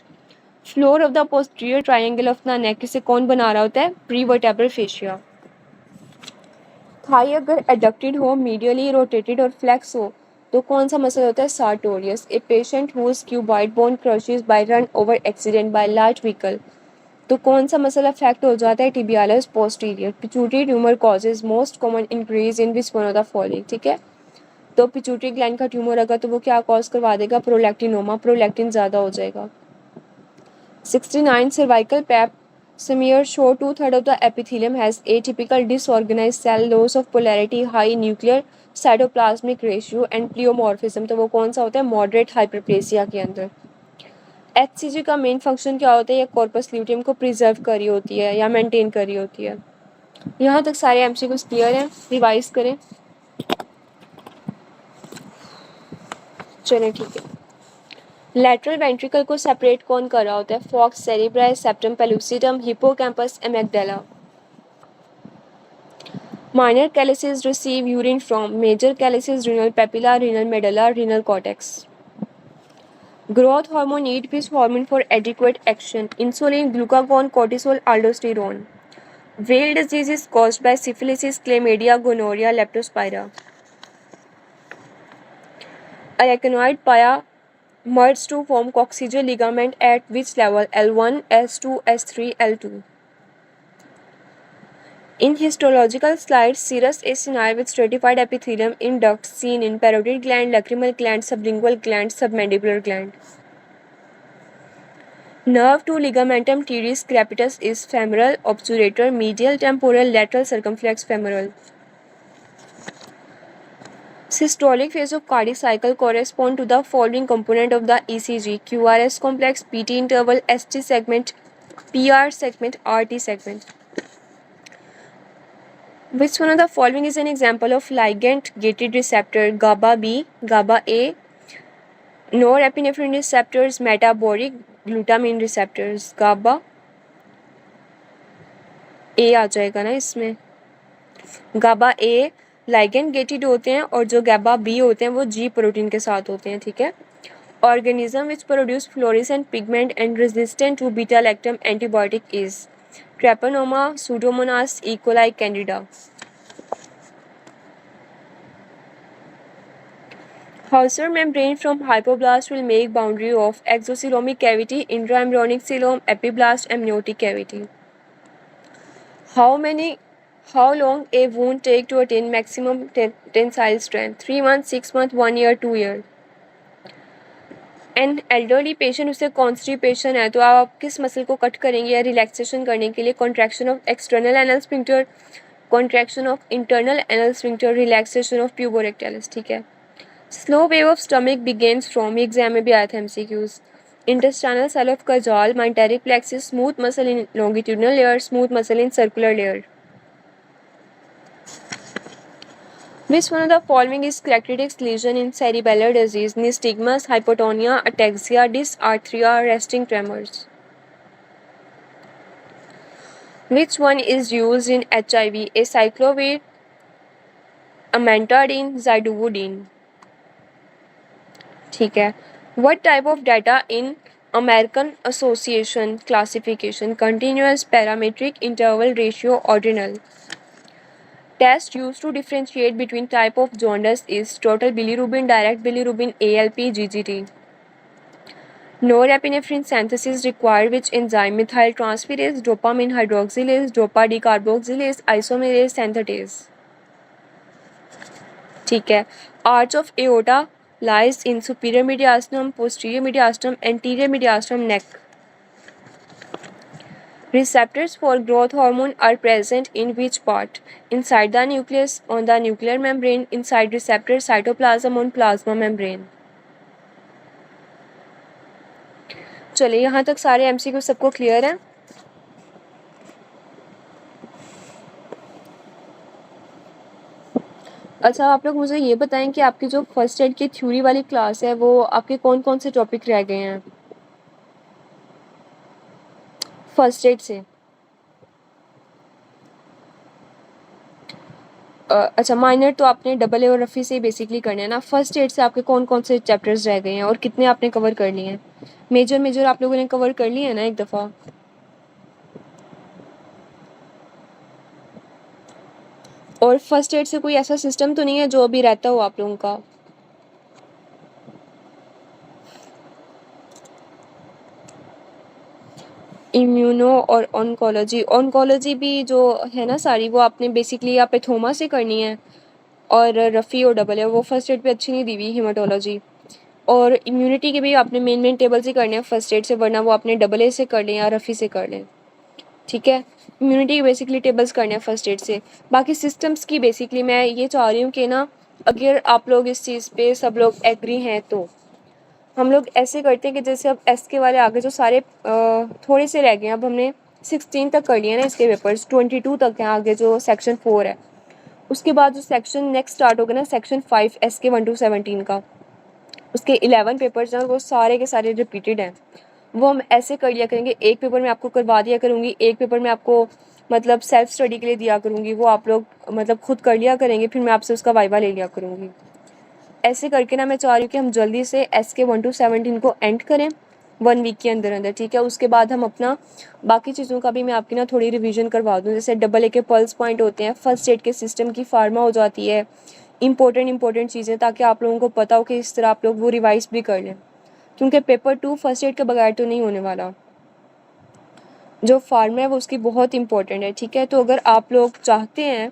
Floor of the posterior triangle of the neck से कौन बना रहा होता है? Prevertebral fascia. थाई अगर एडक्टेड हो, मीडियली रोटेटेड और फ्लेक्स हो, तो कौन सा मसल होता है? Sartorius. A patient whose cuboid bone crushes by run over accident by large vehicle, तो कौन सा मसल अफेक्ट हो जाता है? Tibialis posterior. Pituitary tumour causes most common increase in which one of the following, ठीक है। तो पिट्यूटरी ग्लैंड का ट्यूमर अगर तो वो क्या कॉज करवा देगा? प्रोलैक्टिनोमा, प्रोलैक्टिन ज़्यादा हो जाएगा। 69 cervical pipe smear show 2/3 of the epithelium has atypical disorganized cell, loss of polarity, high nuclear cytoplasmic ratio and pleomorphism, तो वो कौन सा होता है? मॉडरेट हाइपरप्लेसिया के अंदर। HCG का मेन फंक्शन क्या होता है? ये कॉर्पस ल्यूटियम को प्रिजर्व करी होती है या मेंटेन करी होती है। यहाँ तक सारे MCQs क्लियर हैं, रिवाइज करें। चलें ठीक है। लेटरल वेंट्रिकल को सेपरेट कौन कर रहा होता है? Falx cerebri, septum pellucidum, hippocampus, amygdala. Minor calyces receive urine from, major calyces renal papilla, renal medulla, renal cortex. Growth hormone need which hormone for adequate action? Insulin, glucagon, cortisol, aldosterone. Veil disease is caused by syphilis, chlamydia, gonorrhea, leptospira. Arachnoid pia merge to form coccygeal ligament at which level? L1, S2, S3, L2. In histological slides, serous acini with stratified epithelium in ducts seen in parotid gland, lacrimal gland, sublingual gland, submandibular gland. Nerve to ligamentum teres crepitus is femoral, obturator, medial, temporal, lateral, circumflex, femoral. Systolic phase of cardiac cycle correspond to the following component of the ECG: QRS complex, PT interval, ST segment, PR segment, RT segment. Which one of the following is an example of ligand-gated receptor? GABA B, GABA A, norepinephrine receptors, metabolic glutamine receptors. GABA A आ जाएगा ना इसमें. GABA A ligand gated होते हैं और जो GABA B होते हैं वो G प्रोटीन के साथ होते हैं. ठीक है. Organism which produce fluorescent pigment and resistant to beta-lactam antibiotic is Treponema, Pseudomonas, E. coli, Candida. Hauser membrane from hypoblast will make boundary of exocoelomic cavity, intraembryonic coelom, epiblast, amniotic cavity. How long a wound take to attain maximum tensile strength? 3 months, 6 months, 1 year, 2 year. An elderly patient उसे constipation है तो आप किस muscle को cut करेंगे या relaxation करने के लिए? Contraction of external anal sphincter, contraction of internal anal sphincter, relaxation of puborectalis. ठीक है. Slow wave of stomach begins from, exam में भी आया था MCQs. Interstitial cell of Cajal, myenteric plexus, smooth muscle in longitudinal layer, smooth muscle in circular layer. Which one of the following is characteristic lesion in cerebellar disease? Nystagmus, hypotonia, ataxia, dysarthria, resting tremors. Which one is used in HIV? Acyclovir, amantadine, zidovudine. ठीक है. What type of data in American Association classification? Continuous, parametric, interval, ratio, ordinal. Test used to differentiate between type of jaundice is total bilirubin, direct bilirubin, ALP, GGT. Norepinephrine synthesis required which enzyme? Methyl transferase, dopamine hydroxylase, dopa decarboxylase, isomerase, synthetase. ठीक है. Arch of aorta lies in superior mediastinum, posterior mediastinum, anterior mediastinum, neck. Receptors for growth hormone are present in which part? Inside the nucleus, on the nuclear membrane, inside receptor cytoplasm, on plasma membrane. चलिए यहाँ तक सारे MCQ सबको clear है. अच्छा, आप लोग मुझे ये बताएं कि आपकी जो फर्स्ट एड की थ्योरी वाली क्लास है वो आपके कौन कौन से टॉपिक रह गए हैं फर्स्ट एड से? अच्छा, माइनर तो आपने डबल ए और रफ़ी से ही बेसिकली करने हैं ना. फर्स्ट एड से आपके कौन कौन से चैप्टर्स रह गए हैं और कितने आपने कवर कर लिए हैं? मेजर आप लोगों ने कवर कर लिए हैं ना एक दफ़ा? और फर्स्ट एड से कोई ऐसा सिस्टम तो नहीं है जो अभी रहता हो आप लोगों का? इम्यूनो और ऑन्कोलॉजी भी जो है ना सारी, वो आपने बेसिकली आप पैथोमा से करनी है. और रफ़ी और डबल है वो फर्स्ट एड पे अच्छी नहीं दी हुई. हेमाटोलॉजी और इम्यूनिटी के भी आपने मेन टेबल से करने हैं फर्स्ट एड से, वरना वो आपने डबल ए से कर लें या रफ़ी से कर लें. ठीक है. इम्यूनिटी के बेसिकली टेबल्स करने हैं फर्स्ट एड से. बाकी सिस्टम्स की बेसिकली मैं ये चाह रही हूँ कि ना, अगर आप लोग इस चीज़ पे सब लोग एग्री हैं तो हम लोग ऐसे करते हैं कि जैसे अब एस के वाले आगे जो सारे थोड़े से रह गए हैं, अब हमने 16 तक कर लिया ना इसके पेपर्स, 22 तक हैं आगे जो सेक्शन 4 है. उसके बाद जो सेक्शन नेक्स्ट स्टार्ट होगा ना, सेक्शन 5 एस के 1 to 17 का, उसके 11 पेपर्स हैं वो सारे के सारे रिपीटेड हैं. वो हम ऐसे कर लिया करेंगे, एक पेपर में आपको करवा दिया करूँगी, एक पेपर में आपको मतलब सेल्फ स्टडी के लिए दिया करूँगी, वो आप लोग मतलब खुद कर लिया करेंगे, फिर मैं आपसे उसका वाइवा ले लिया करूँगी. ऐसे करके ना मैं चाह रही हूँ कि हम जल्दी से एस के 1 to 17 को एंड करें 1 वीक के अंदर अंदर. ठीक है. उसके बाद हम अपना बाकी चीज़ों का भी मैं आपकी ना थोड़ी रिवीजन करवा दूँ. जैसे डबल ए के पल्स पॉइंट होते हैं, फर्स्ट एड के सिस्टम की फार्मा हो जाती है, इंपॉर्टेंट चीज़ें, ताकि आप लोगों को पता हो कि इस तरह आप लोग वो रिवाइज भी कर लें, क्योंकि पेपर 2 फर्स्ट एड के बगैर तो नहीं होने वाला. जो फार्मा है वो उसकी बहुत इंपॉर्टेंट है. ठीक है. तो अगर आप लोग चाहते हैं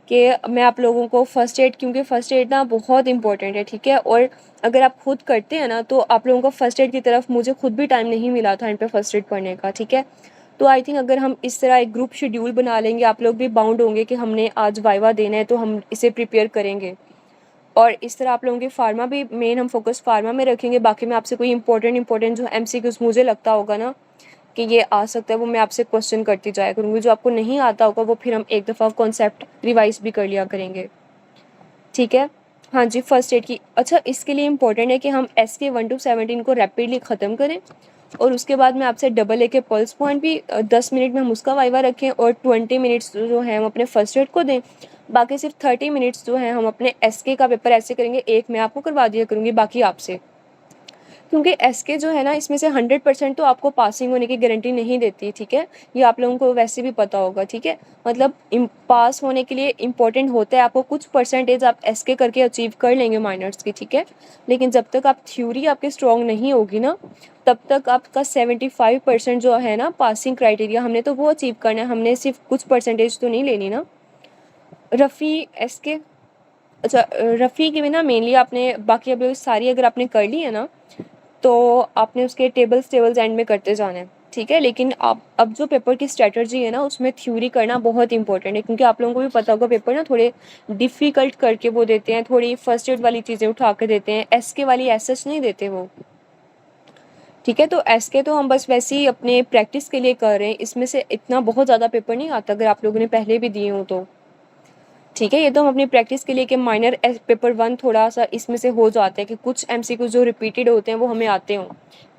कि मैं आप लोगों को फ़र्स्ट एड, क्योंकि फ़र्स्ट एड ना बहुत इंपॉर्टेंट है. ठीक है. और अगर आप खुद करते हैं ना तो आप लोगों को फ़र्स्ट एड की तरफ, मुझे खुद भी टाइम नहीं मिला था इन पे फ़र्स्ट एड पढ़ने का. ठीक है. तो आई थिंक अगर हम इस तरह एक ग्रुप शेड्यूल बना लेंगे, आप लोग भी बाउंड होंगे कि हमने आज वाइवा देना है तो हम इसे प्रिपेयर करेंगे. और इस तरह आप लोगों के फार्मा भी मेन हम फोकस फार्मा में रखेंगे. बाकी मैं आपसे कोई इंपॉर्टेंट जो MCQs मुझे लगता होगा ना कि ये आ सकता है, वो मैं आपसे क्वेश्चन करती जाया करूँगी। जो आपको नहीं आता होगा वो फिर हम एक दफ़ा कॉन्सेप्ट रिवाइज भी कर लिया करेंगे, ठीक है। हाँ जी, फर्स्ट एड की अच्छा इसके लिए इम्पोर्टेंट है कि हम SK 1 to 17 को रैपिडली ख़त्म करें और उसके बाद मैं आपसे AA के पल्स पॉइंट भी 10 मिनट में हम उसका वाइवा रखें और 20 मिनट्स जो है हम अपने फर्स्ट एड को दें। बाकी सिर्फ 30 मिनट्स जो है हम अपने SK का पेपर ऐसे करेंगे, एक मैं आपको करवा दिया करूँगी, बाकी आपसे। क्योंकि SK जो है ना इसमें से 100% तो आपको पासिंग होने की गारंटी नहीं देती, ठीक है। ये आप लोगों को वैसे भी पता होगा, ठीक है। मतलब पास होने के लिए इम्पोर्टेंट होता है आपको कुछ परसेंटेज आप SK करके अचीव कर लेंगे माइनर्स की, ठीक है। लेकिन जब तक आप थ्योरी आपकी स्ट्रॉन्ग नहीं होगी ना तब तक आपका 75% जो है ना पासिंग क्राइटेरिया हमने तो वो अचीव करना है, हमने सिर्फ कुछ परसेंटेज तो नहीं लेनी ना। रफ़ी SK अच्छा रफ़ी के बिना मेनली आपने बाकी अब सारी अगर आपने कर ली है ना तो आपने उसके टेबल्स एंड में करते जाना है, ठीक है। लेकिन आप अब जो पेपर की स्ट्रेटजी है ना उसमें थ्योरी करना बहुत इंपॉर्टेंट है, क्योंकि आप लोगों को भी पता होगा पेपर ना थोड़े डिफ़िकल्ट करके वो देते हैं, थोड़ी फर्स्ट एड वाली चीज़ें उठा के देते हैं, SK वाली एसएच नहीं देते वो, ठीक है। तो SK तो हम बस वैसे ही अपने प्रैक्टिस के लिए कर रहे हैं, इसमें से इतना बहुत ज़्यादा पेपर नहीं आता अगर आप लोगों ने पहले भी दिए हो तो, ठीक है। ये तो हम अपनी प्रैक्टिस के लिए कि माइनर पेपर 1 थोड़ा सा इसमें से हो जाता है कि कुछ MCQ जो रिपीटेड होते हैं वो हमें आते हों।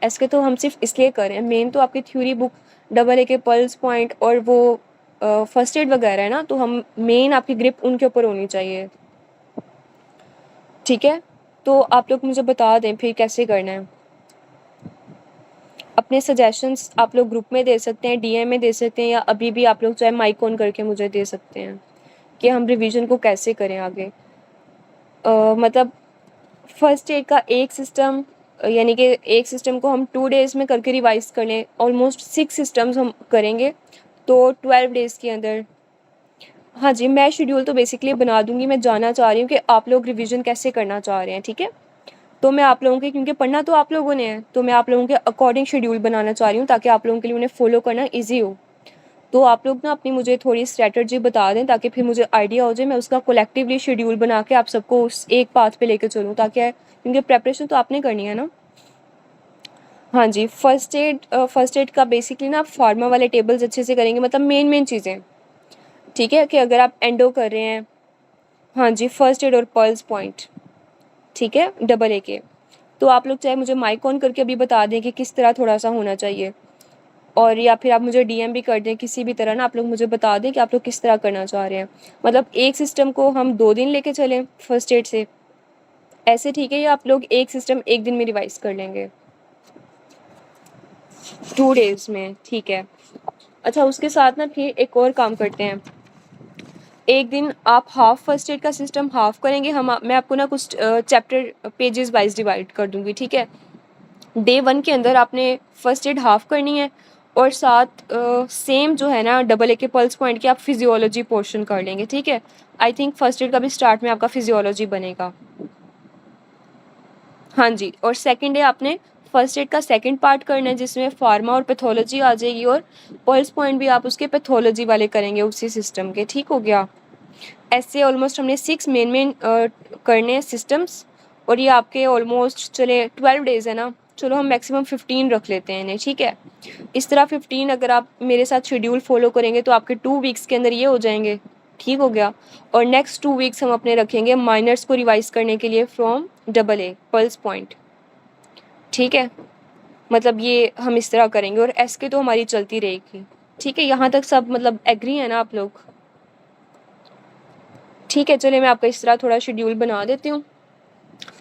SK तो हम सिर्फ इसलिए कर रहे हैं, मेन तो आपकी थ्योरी बुक AA के पल्स पॉइंट और वो फर्स्ट एड वगैरह है ना, तो हम मेन आपकी ग्रिप उनके ऊपर होनी चाहिए, ठीक है। तो आप लोग मुझे बता दें फिर कैसे करना है। अपने सजेशंस आप लोग ग्रुप में दे सकते हैं, DM में दे सकते हैं, या अभी भी आप लोग चाहे माइक ऑन करके मुझे दे सकते हैं कि हम रिवीजन को कैसे करें आगे। मतलब फर्स्ट एड का एक सिस्टम यानी कि एक सिस्टम को हम 2 डेज़ में करके रिवाइज कर लें, ऑलमोस्ट 6 सिस्टम्स हम करेंगे तो 12 डेज़ के अंदर। हाँ जी, मैं शेड्यूल तो बेसिकली बना दूँगी, मैं जानना चाह रही हूँ कि आप लोग रिवीजन कैसे करना चाह रहे हैं, ठीक है। तो मैं आप लोगों के क्योंकि पढ़ना तो आप लोगों ने है, तो मैं आप लोगों के अकॉर्डिंग शेड्यूल बनाना चाह रही हूँ ताकि आप लोगों के लिए उन्हें फ़ॉलो करना ईजी हो। तो आप लोग ना अपनी मुझे थोड़ी स्ट्रैटेजी बता दें ताकि फिर मुझे आइडिया हो जाए, मैं उसका कलेक्टिवली शेड्यूल बना के आप सबको उस एक पाथ पे लेके चलूँ, ताकि क्योंकि प्रेपरेशन तो आपने करनी है ना। हाँ जी, फर्स्ट एड का बेसिकली ना आप फार्मा वाले टेबल्स अच्छे से करेंगे, मतलब मेन चीज़ें, ठीक है। कि अगर आप एंडो कर रहे हैं, हाँ जी, फर्स्ट एड और पल्स पॉइंट, ठीक है, AA के। तो आप लोग चाहे मुझे माइक ऑन करके अभी बता दें कि किस तरह थोड़ा सा होना चाहिए, और या फिर आप मुझे DM भी कर दें, किसी भी तरह ना आप लोग मुझे बता दें कि आप लोग किस तरह करना चाह रहे हैं। मतलब एक सिस्टम को हम 2 दिन लेके चलें फर्स्ट एड से, ऐसे ठीक है, या आप लोग एक सिस्टम एक दिन में रिवाइज कर लेंगे 2 डेज़ में, ठीक है। अच्छा उसके साथ ना फिर एक और काम करते हैं, एक दिन आप हाफ फर्स्ट एड का सिस्टम हाफ करेंगे, मैं आपको ना कुछ चैप्टर पेजेस वाइज डिवाइड कर दूँगी, ठीक है। डे 1 के अंदर आपने फर्स्ट एड हाफ करनी है और साथ सेम जो है ना AA के पल्स पॉइंट की आप फिजियोलॉजी पोर्शन कर लेंगे, ठीक है। आई थिंक फर्स्ट एड का भी स्टार्ट में आपका फिजियोलॉजी बनेगा, हाँ जी। और सेकंड डे आपने फर्स्ट एड का सेकंड पार्ट करना है जिसमें फार्मा और पैथोलॉजी आ जाएगी, और पल्स पॉइंट भी आप उसके पैथोलॉजी वाले करेंगे उसी सिस्टम के, ठीक हो गया। ऐसे ऑलमोस्ट हमने 6 मेन करने हैं सिस्टम्स, और ये आपके ऑलमोस्ट चले 12 डेज़ है ना, चलो हम मैक्सिमम 15 रख लेते हैं इन्हें, ठीक है। इस तरह 15 अगर आप मेरे साथ शेड्यूल फॉलो करेंगे तो आपके 2 वीक्स के अंदर ये हो जाएंगे, ठीक हो गया। और नेक्स्ट 2 वीक्स हम अपने रखेंगे माइनर्स को रिवाइज करने के लिए फ्रॉम AA पल्स पॉइंट, ठीक है। मतलब ये हम इस तरह करेंगे, और SK तो हमारी चलती रहेगी, ठीक है। यहाँ तक सब मतलब एग्री है ना आप लोग, ठीक है। चलिए मैं आपका इस तरह थोड़ा शेड्यूल बना देती हूँ,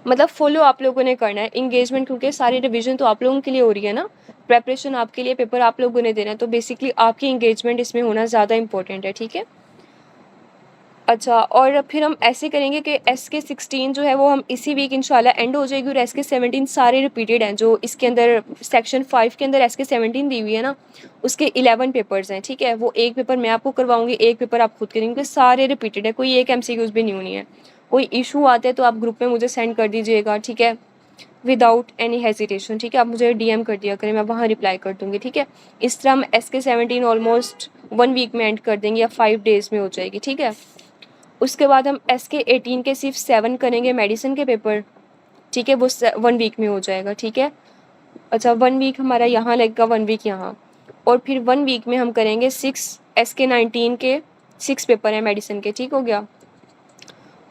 मतलब फॉलो आप लोगों ने करना है, इंगेजमेंट, क्योंकि सारी रिवीजन तो आप लोगों के लिए हो रही है ना, प्रेपरेशन आपके लिए, पेपर आप लोगों ने देना है, तो बेसिकली आपकी इंगेजमेंट इसमें होना ज़्यादा इंपॉर्टेंट है, ठीक है। अच्छा, और फिर हम ऐसे करेंगे कि SK 16 जो है वो हम इसी वीक इंशाल्लाह एंड हो जाएगी, और SK 17 सारे रिपीटेड हैं जो इसके अंदर सेक्शन 5 के अंदर SK 17 दी हुई है ना, उसके 11 पेपर्स हैं, ठीक है। वो एक पेपर मैं आपको करवाऊंगी, एक पेपर आप खुद करेंगे, क्योंकि सारे रिपीटेड है, कोई एक MCQs भी न्यू नहीं है। कोई इशू आते हैं तो आप ग्रुप में मुझे सेंड कर दीजिएगा, ठीक है, विदाउट एनी हेजिटेशन, ठीक है। आप मुझे DM कर दिया करें, मैं वहाँ रिप्लाई कर दूँगी, ठीक है। इस तरह हम SK 17 ऑलमोस्ट 1 वीक में एंड कर देंगे, या 5 डेज़ में हो जाएगी, ठीक है। उसके बाद हम SK 18 के सिर्फ 7 करेंगे मेडिसिन के पेपर, ठीक है, वो 1 वीक में हो जाएगा, ठीक है। अच्छा 1 वीक हमारा यहाँ लगेगा, 1 वीक यहाँ। और फिर 1 वीक में हम करेंगे 6 SK19 के 6 पेपर हैं मेडिसिन के, ठीक हो गया।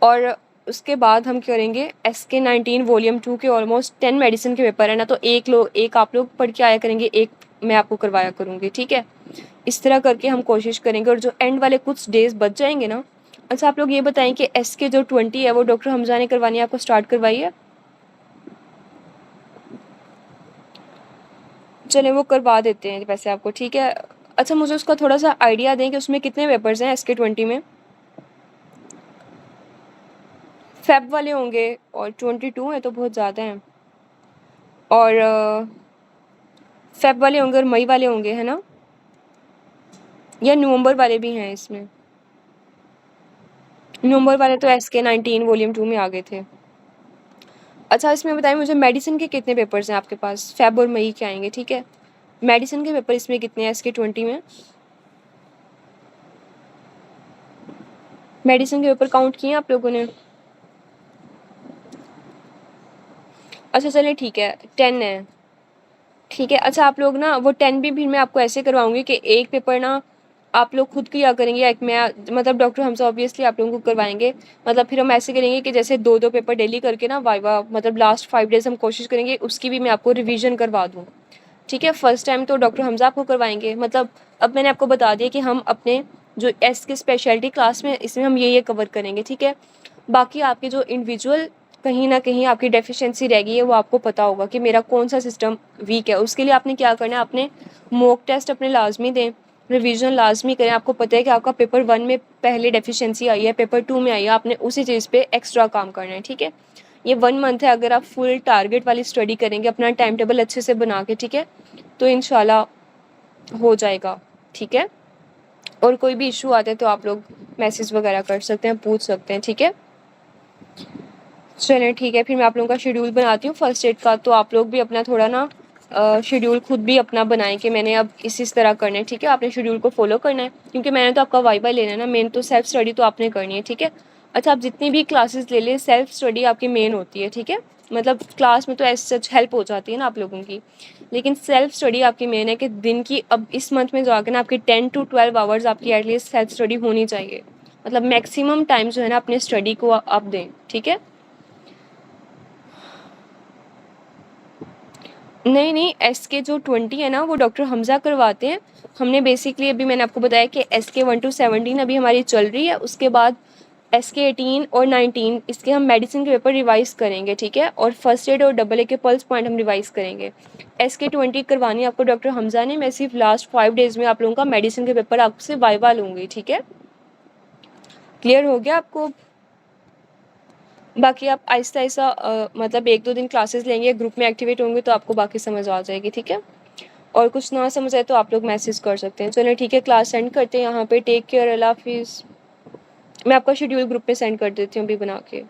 और उसके बाद हम करेंगे SK19 वॉल्यूम 2 के ऑलमोस्ट 10 मेडिसिन के पेपर है ना, तो एक आप लोग पढ़ के आया करेंगे, एक मैं आपको करवाया करूँगी, ठीक है। इस तरह करके हम कोशिश करेंगे। और जो एंड वाले कुछ डेज बच जाएंगे ना, अच्छा आप लोग ये बताएं कि SK जो 20 है वो डॉक्टर हमजा ने करवानी है, आपको स्टार्ट करवाई है? चलें वो करवा देते हैं वैसे आपको, ठीक है। अच्छा मुझे उसका थोड़ा सा आइडिया दें कि उसमें कितने पेपर्स हैं SK20 में? फेब वाले होंगे और 22 है तो बहुत ज़्यादा हैं। और फेब वाले होंगे और मई वाले होंगे, है ना, या नवंबर वाले भी हैं इसमें? नवंबर वाले तो SK19 वॉल्यूम 2 में आ गए थे। अच्छा इसमें बताएं मुझे मेडिसिन के कितने पेपर्स हैं आपके पास? फेब और मई के आएंगे, ठीक है। मेडिसिन के पेपर इसमें कितने हैं SK20 में? मेडिसिन के पेपर काउंट किए आप लोगों ने? अच्छा चलिए ठीक है, 10 है, ठीक है। अच्छा आप लोग ना वो 10 भी फिर मैं आपको ऐसे करवाऊंगी कि एक पेपर ना आप लोग खुद किया करेंगे, एक मैं मतलब डॉक्टर हमसे ऑब्वियसली आप लोगों को करवाएंगे। मतलब फिर हम ऐसे करेंगे कि जैसे 2-2 पेपर डेली करके ना वाइवा, मतलब लास्ट 5 डेज हम कोशिश करेंगे उसकी भी मैं आपको रिवीजन करवा दूँ, ठीक है। फर्स्ट टाइम तो डॉक्टर हमजा आपको करवाएंगे। मतलब अब मैंने आपको बता दिया कि हम अपने जो एस के स्पेशलिटी क्लास में इसमें हम ये कवर करेंगे, ठीक है। बाकी आपके जो इंडिविजुअल कहीं ना कहीं आपकी डेफिशिएंसी रह गई है, वो आपको पता होगा कि मेरा कौन सा सिस्टम वीक है। उसके लिए आपने क्या करना है, अपने मॉक टेस्ट अपने लाजमी दें, रिवीजन लाजमी करें। आपको पता है कि आपका पेपर 1 में पहले डेफिशिएंसी आई है, पेपर 2 में आई है, आपने उसी चीज़ पे एक्स्ट्रा काम करना है, ठीक है। ये 1 मंथ है, अगर आप फुल टारगेट वाली स्टडी करेंगे अपना टाइम टेबल अच्छे से बना के, ठीक है, तो इंशाल्लाह हो जाएगा, ठीक है। और कोई भी इशू आते हैं तो आप लोग मैसेज वगैरह कर सकते हैं, पूछ सकते हैं, ठीक है। चलें ठीक है, फिर मैं आप लोगों का शेड्यूल बनाती हूँ फर्स्ट एड का। तो आप लोग भी अपना थोड़ा ना शेड्यूल खुद भी अपना बनाएं कि मैंने अब इस तरह करना है, ठीक है। आपने शेड्यूल को फॉलो करना है, क्योंकि मैंने तो आपका वाइवा लेना है ना, मेन तो सेल्फ स्टडी तो आपने करनी है, ठीक है। अच्छा आप जितनी भी क्लासेस ले लें, सेल्फ स्टडी आपकी मेन होती है, ठीक है। मतलब क्लास में तो ऐसे सच हेल्प हो जाती है ना आप लोगों की, लेकिन सेल्फ स्टडी आपकी मेन है कि दिन की अब इस मंथ में जो आकर ना आपकी 10 to 12 आवर्स आपकी एटलीस्ट सेल्फ स्टडी होनी चाहिए। मतलब मैक्सिमम टाइम जो है ना अपने स्टडी को आप दें, ठीक है। नहीं SK जो 20 है ना वो डॉक्टर हमजा करवाते हैं। हमने बेसिकली अभी मैंने आपको बताया कि SK 1 to 17 अभी हमारी चल रही है, उसके बाद SK 18 और 19 इसके हम मेडिसिन के पेपर रिवाइज करेंगे, ठीक है। और फर्स्ट एड और AA के पल्स पॉइंट हम रिवाइज करेंगे। SK 20 करवानी है आपको डॉक्टर हमजा ने। मैं सिर्फ लास्ट 5 डेज में आप लोगों का मेडिसिन के पेपर आपसे वाइवा लूँगी, ठीक है। क्लियर हो गया आपको? बाकी आप आहिस्ता आहिस्ता मतलब 1-2 दिन क्लासेस लेंगे, ग्रुप में एक्टिवेट होंगे तो आपको बाकी समझ आ जाएगी, ठीक है। और कुछ ना समझ आए तो आप लोग मैसेज कर सकते हैं। चलो ठीक है, क्लास सेंड करते हैं यहाँ पे। टेक केयर, अल्लाह हाफिज़। मैं आपका शेड्यूल ग्रुप पे सेंड कर देती हूँ अभी बना के।